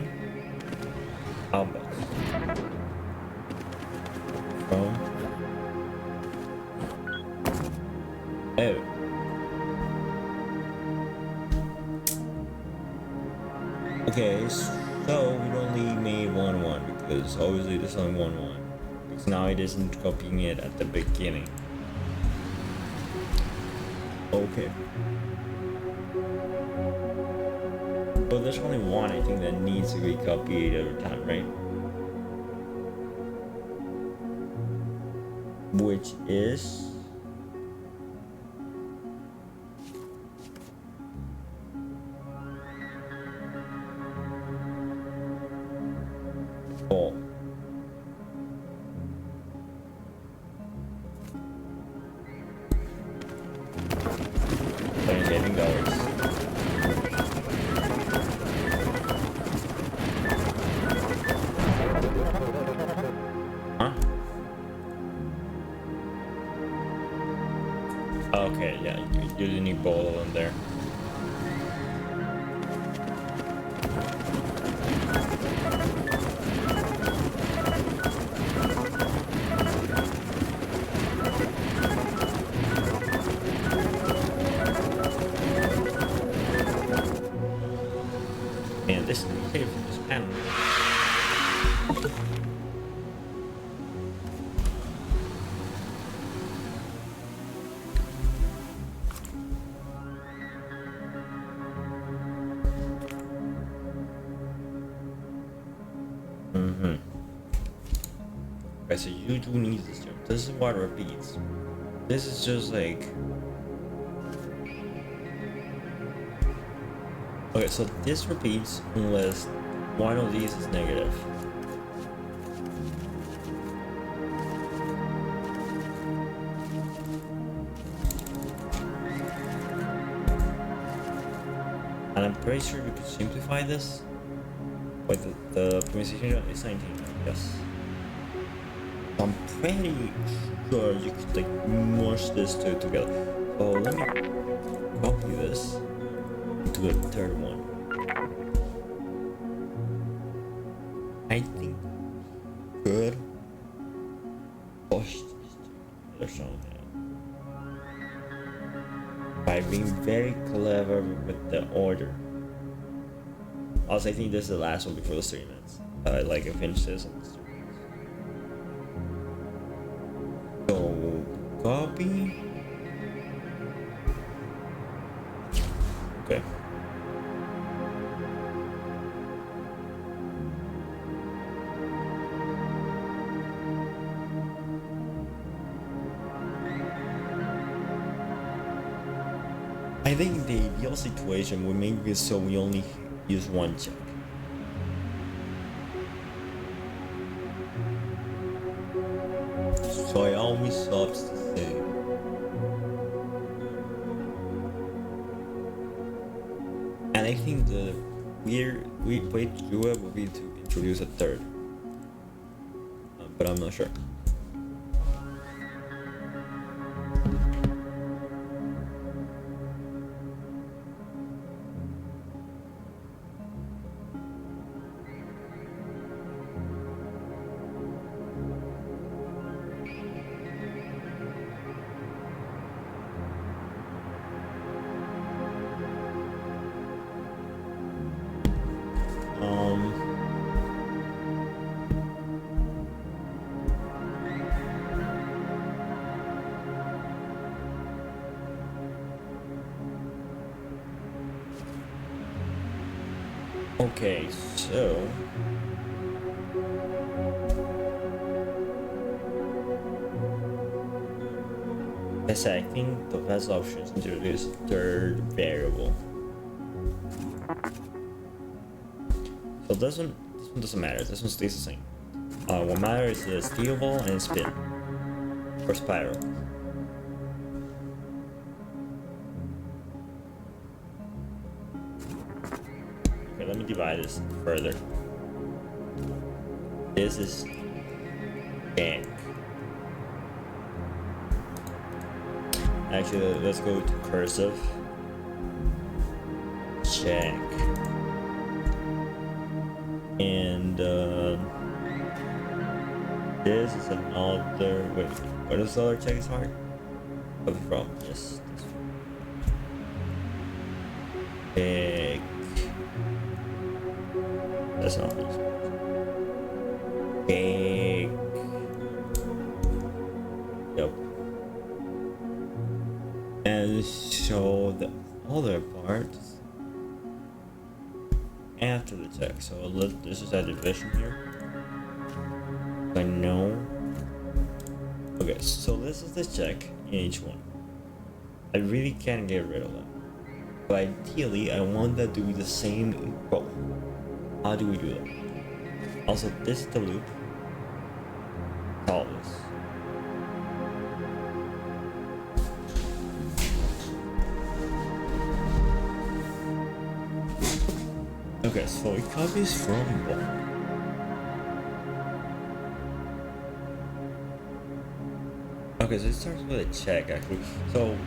outbox from oh. Okay, so we only made one because obviously there's only one. Because now it isn't copying it at the beginning. Okay. But there's only one I think that needs to be copied every time, right? Which is all. $27. Huh? Okay, yeah, you need both in there. Man, this is safe from this panel. Okay, so you do need this job. This is what repeats. This is just like. Okay, so this repeats unless one of these is negative. And I'm pretty sure you could simplify this. Wait, the pronunciation is 19, yes. I'm pretty sure you could like mush this two together. So let me copy this into the third one. I think could push this together somehow by being very clever with the order. Also, I think this is the last one before the 3 minutes. Like I finished this. So copy. Okay. I think the ideal situation would make it so we only use one check. So I always substitute. And I think the weird way to do it would be to introduce a third. But I'm not sure. Okay, so I said, I think the best option is to do this third variable. So this one doesn't matter. This one stays the same. What matters is the steel ball and spin, or spiral. Okay, let me divide this further. This is bank. Actually, let's go to cursive. Check. And this is another. Wait, what is the other check is hard? Coming from? Yes. Big. That's not this. Big. Yep. And so the other parts after the check. So this is a division here. I know. Okay, so this is the check in each one. I really can't get rid of them. But ideally, I want that to be the same in both. How do we do that? Also, this is the loop. Solve this. Okay, so it copies from one. Okay, so it starts with a check actually. So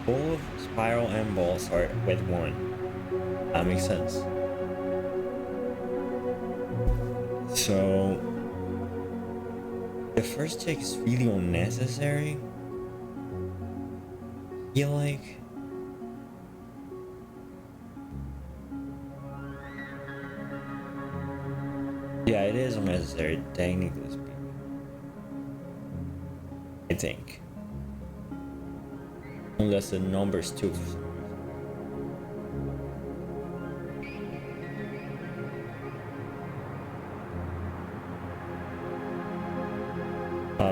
both spiral and ball start with one. That makes sense. So the first check is really unnecessary. I feel like yeah, it is unnecessary, technically speaking. I think. Unless the number's too.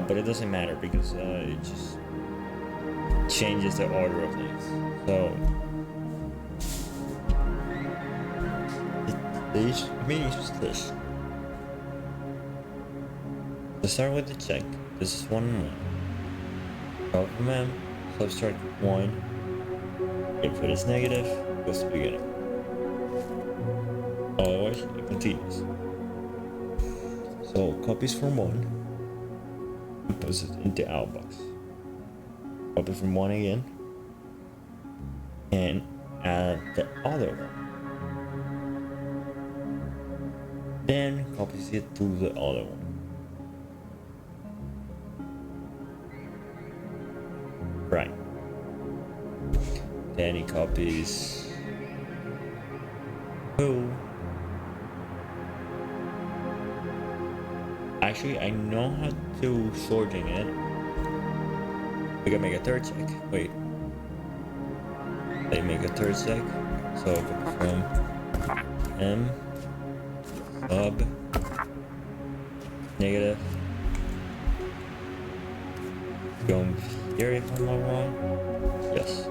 But it doesn't matter because it just changes the order of things. So I mean, it's just this. To start with the check, this is 1 and 1. Go from M, subtract 1. If it is negative, goes to the beginning. Otherwise, it continues. So copies from 1 and puts it into outbox. Copy from 1 again and add the other one. Then copies it to the other one. Right. Then he copies 2. Actually, I know how to sorting it. We can make a third check. Wait. They make a third check. So from M sub negative. Going here if I'm not wrong. Yes.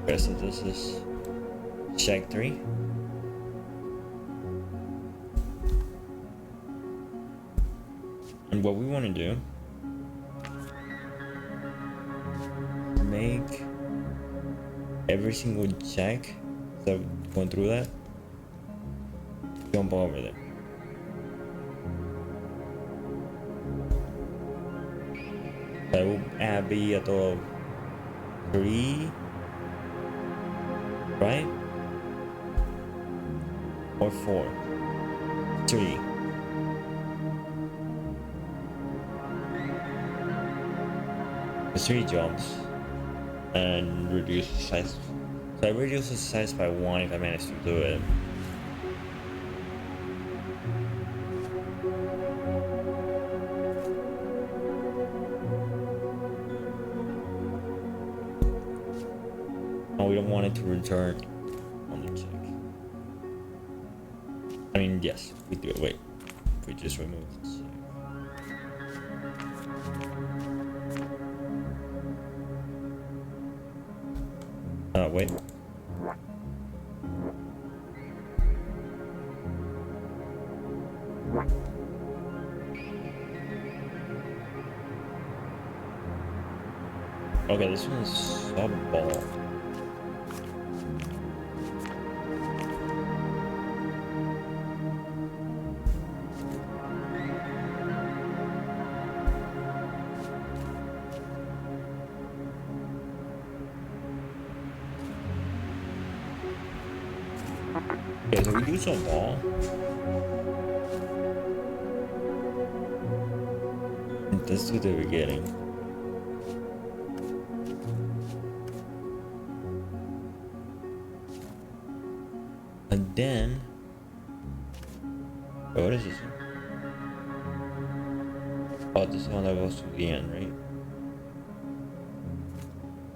Okay, so this is check 3. And what we want to do, make every single check, so going through that, jump over there. That will be a total of 3, right? Or 4? 3. The 3 jumps and reduce the size. So I reduce the size by 1 if I manage to do it. Oh, we don't want it to return on the check. I mean, yes, we do it. Wait, we just remove the check. wait. Okay, this one's sub ball. Okay, so we do some ball. And this is what we're getting. And then, oh, what is this one? Oh, this one that goes to the end, right?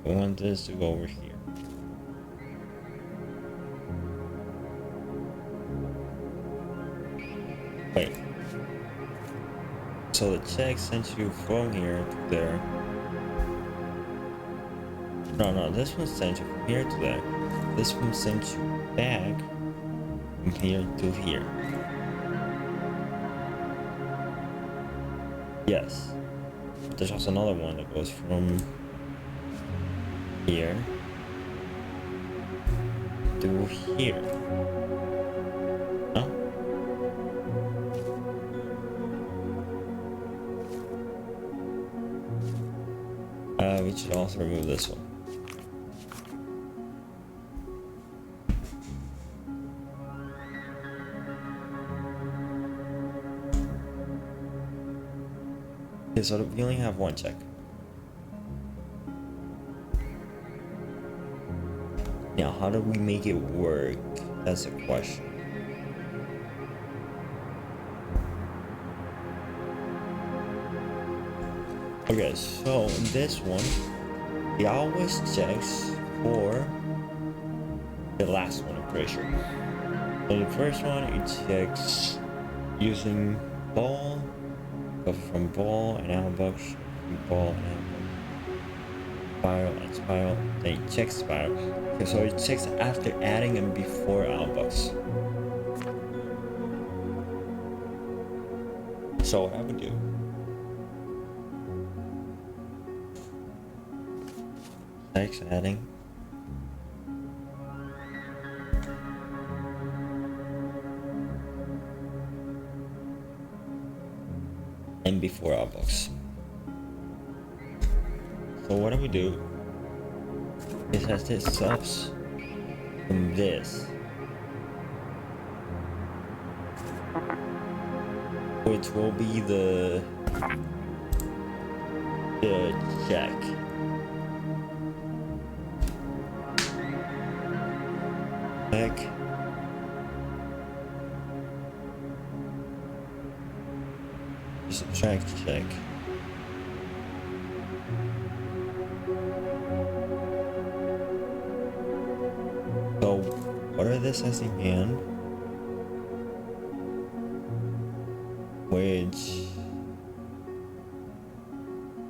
We want this to go over here. Wait. So the check sent you from here to there. No, this one sent you from here to there. This one sent you back from here to here. Yes. But there's also another one that goes from here to here. No? We should also remove this one. Okay, so we only have one check. Now, how do we make it work? That's the question. Okay, so in this one, it always checks for the last one, I'm pretty sure. So the first one, it checks using ball, go from ball and outbox, ball and outbox, spiral and spiral, then it checks spiral. Okay, so it checks after adding and before outbox. So what I would do, checks adding, and before outbox. So what do we do is as this subs from this, which will be the check. Check. Subtract check. So what are this as again? Which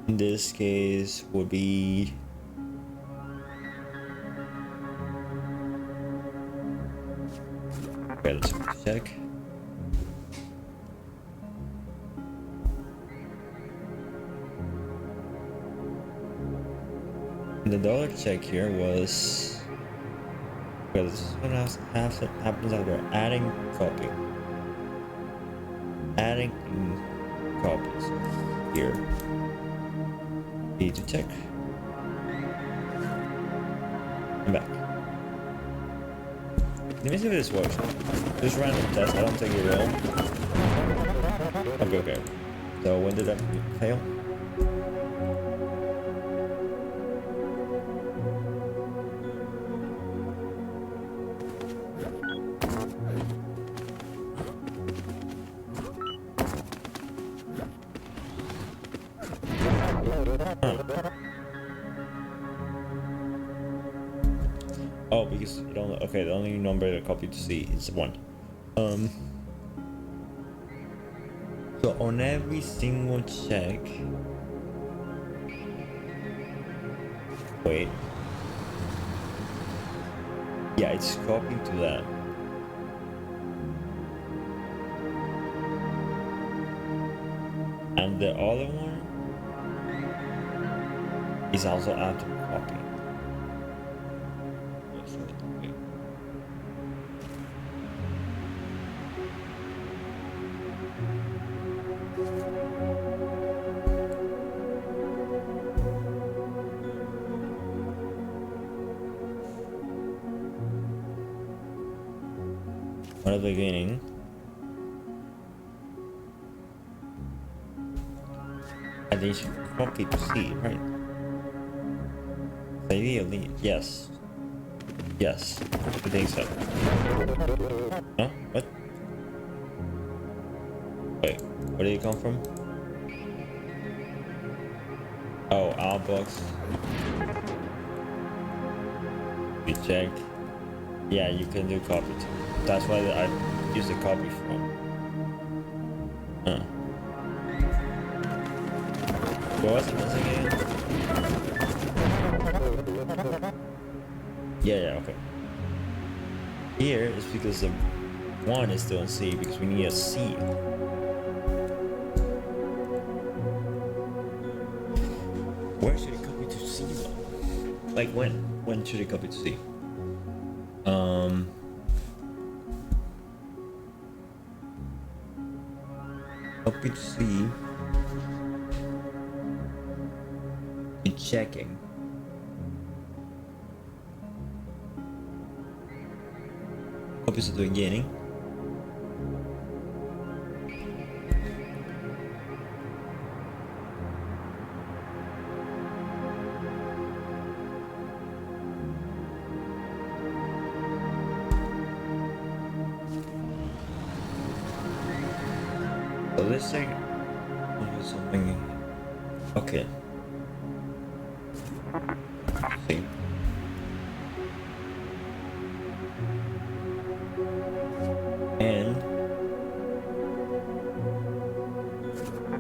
in this case would be okay, let's check. And the dollar check here was because this is what happens after adding copy. Adding copies here. Need to check. I'm back. Let me see if this works. Just random test. I don't think it will. Okay. So when did that fail? Oh, because you don't. Okay, the only number to copy to see is 1. So on every single check. Wait. Yeah, it's copying to that. And the other one is also after copy. At the beginning, and then you should copy to C, right? Ideally, yes. Yes, I think so. Huh? What? Wait, where did it come from? Oh, outbox. We check. Yeah, you can do copy too. That's why I use the copy from. Huh. What was it once again? Yeah, okay. Here is because the one is still in C because we need a C. Where should it copy to C though? Like when? When should it copy to C? Copy to C. Be checking. Copies to the beginning. So this thing is something. Okay. See. And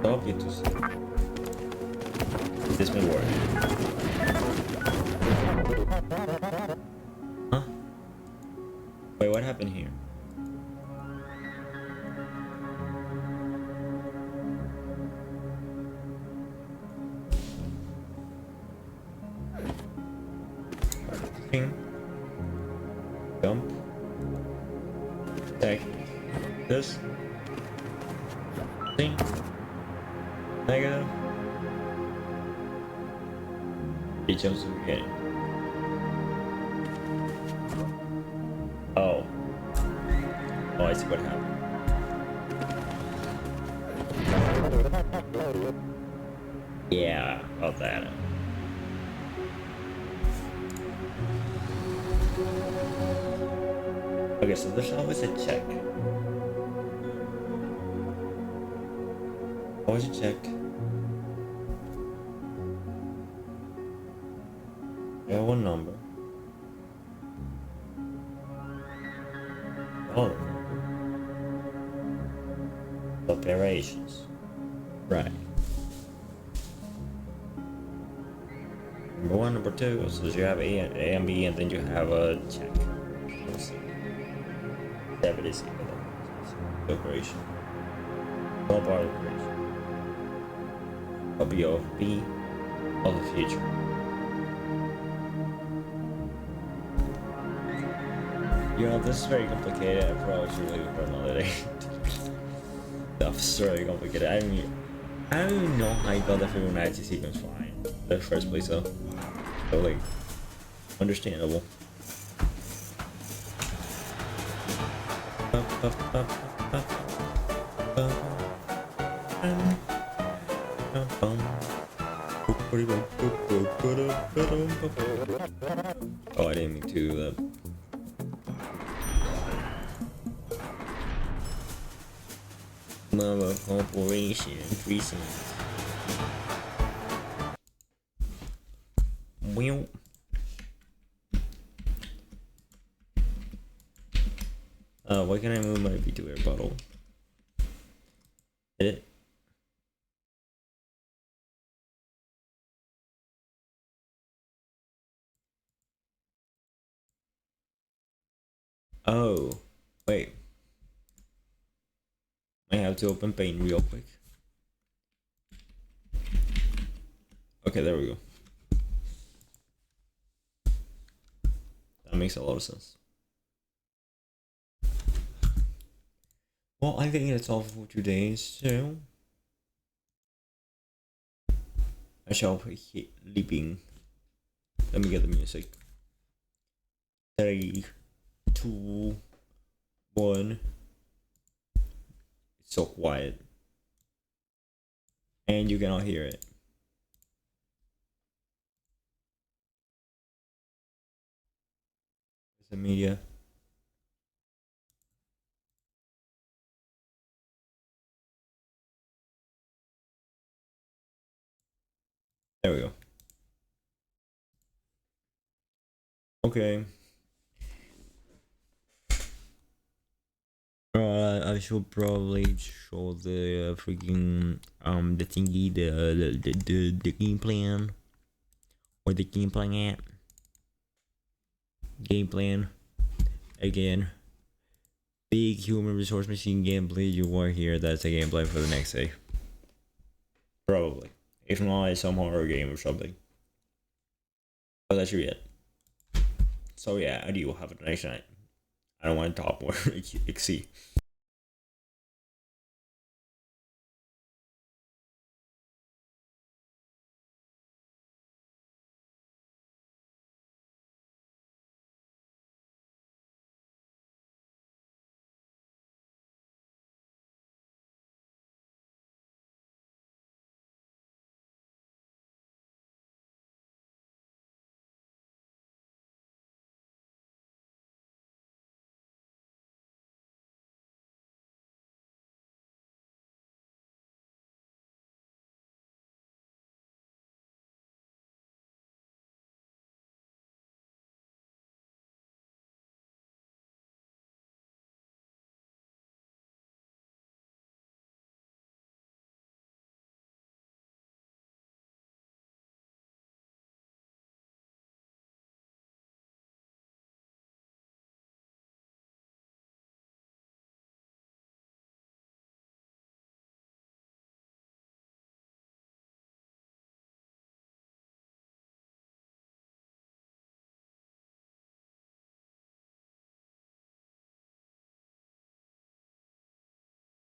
copy to C. This may work. Huh? Wait, what happened here? Ping. Jump. Take this. Thing. Negative. It jumps to the beginning. Oh. Oh, I see what happened. Yeah, about that. Okay, so there's always a check. Always a check. Yeah, one number. Oh. Operations. Right. Number one, number two. So you have A and B, and then you have a check. Let's see. 70 is the operation. All part of the operation. Copy of B of the future. You know, this is very complicated. I probably should leave it for another day. Stuff's very complicated. I don't even know how I got the Fibonacci sequence fine in the first place, though. So, like, understandable. Oh, I didn't mean to do that. Mama corporation increasing. Well. Why can't I move my B.Titor bottle? Did it? Oh, wait. I have to open Paint real quick. Okay, there we go. That makes a lot of sense. Well, I think that's all for today, so I shall be leaping. Let me get the music. 3, 2, 1. It's so quiet. And you cannot hear it. The media. There we go. Okay. I should probably show the freaking the thingy, the game plan, or the game plan app. Game plan again. Big human resource machine gameplay. You are here. That's a gameplay for the next day. Probably. If not, it's some horror game or something. But that should be it. So yeah, I do have a nice night. I don't want to talk more. See.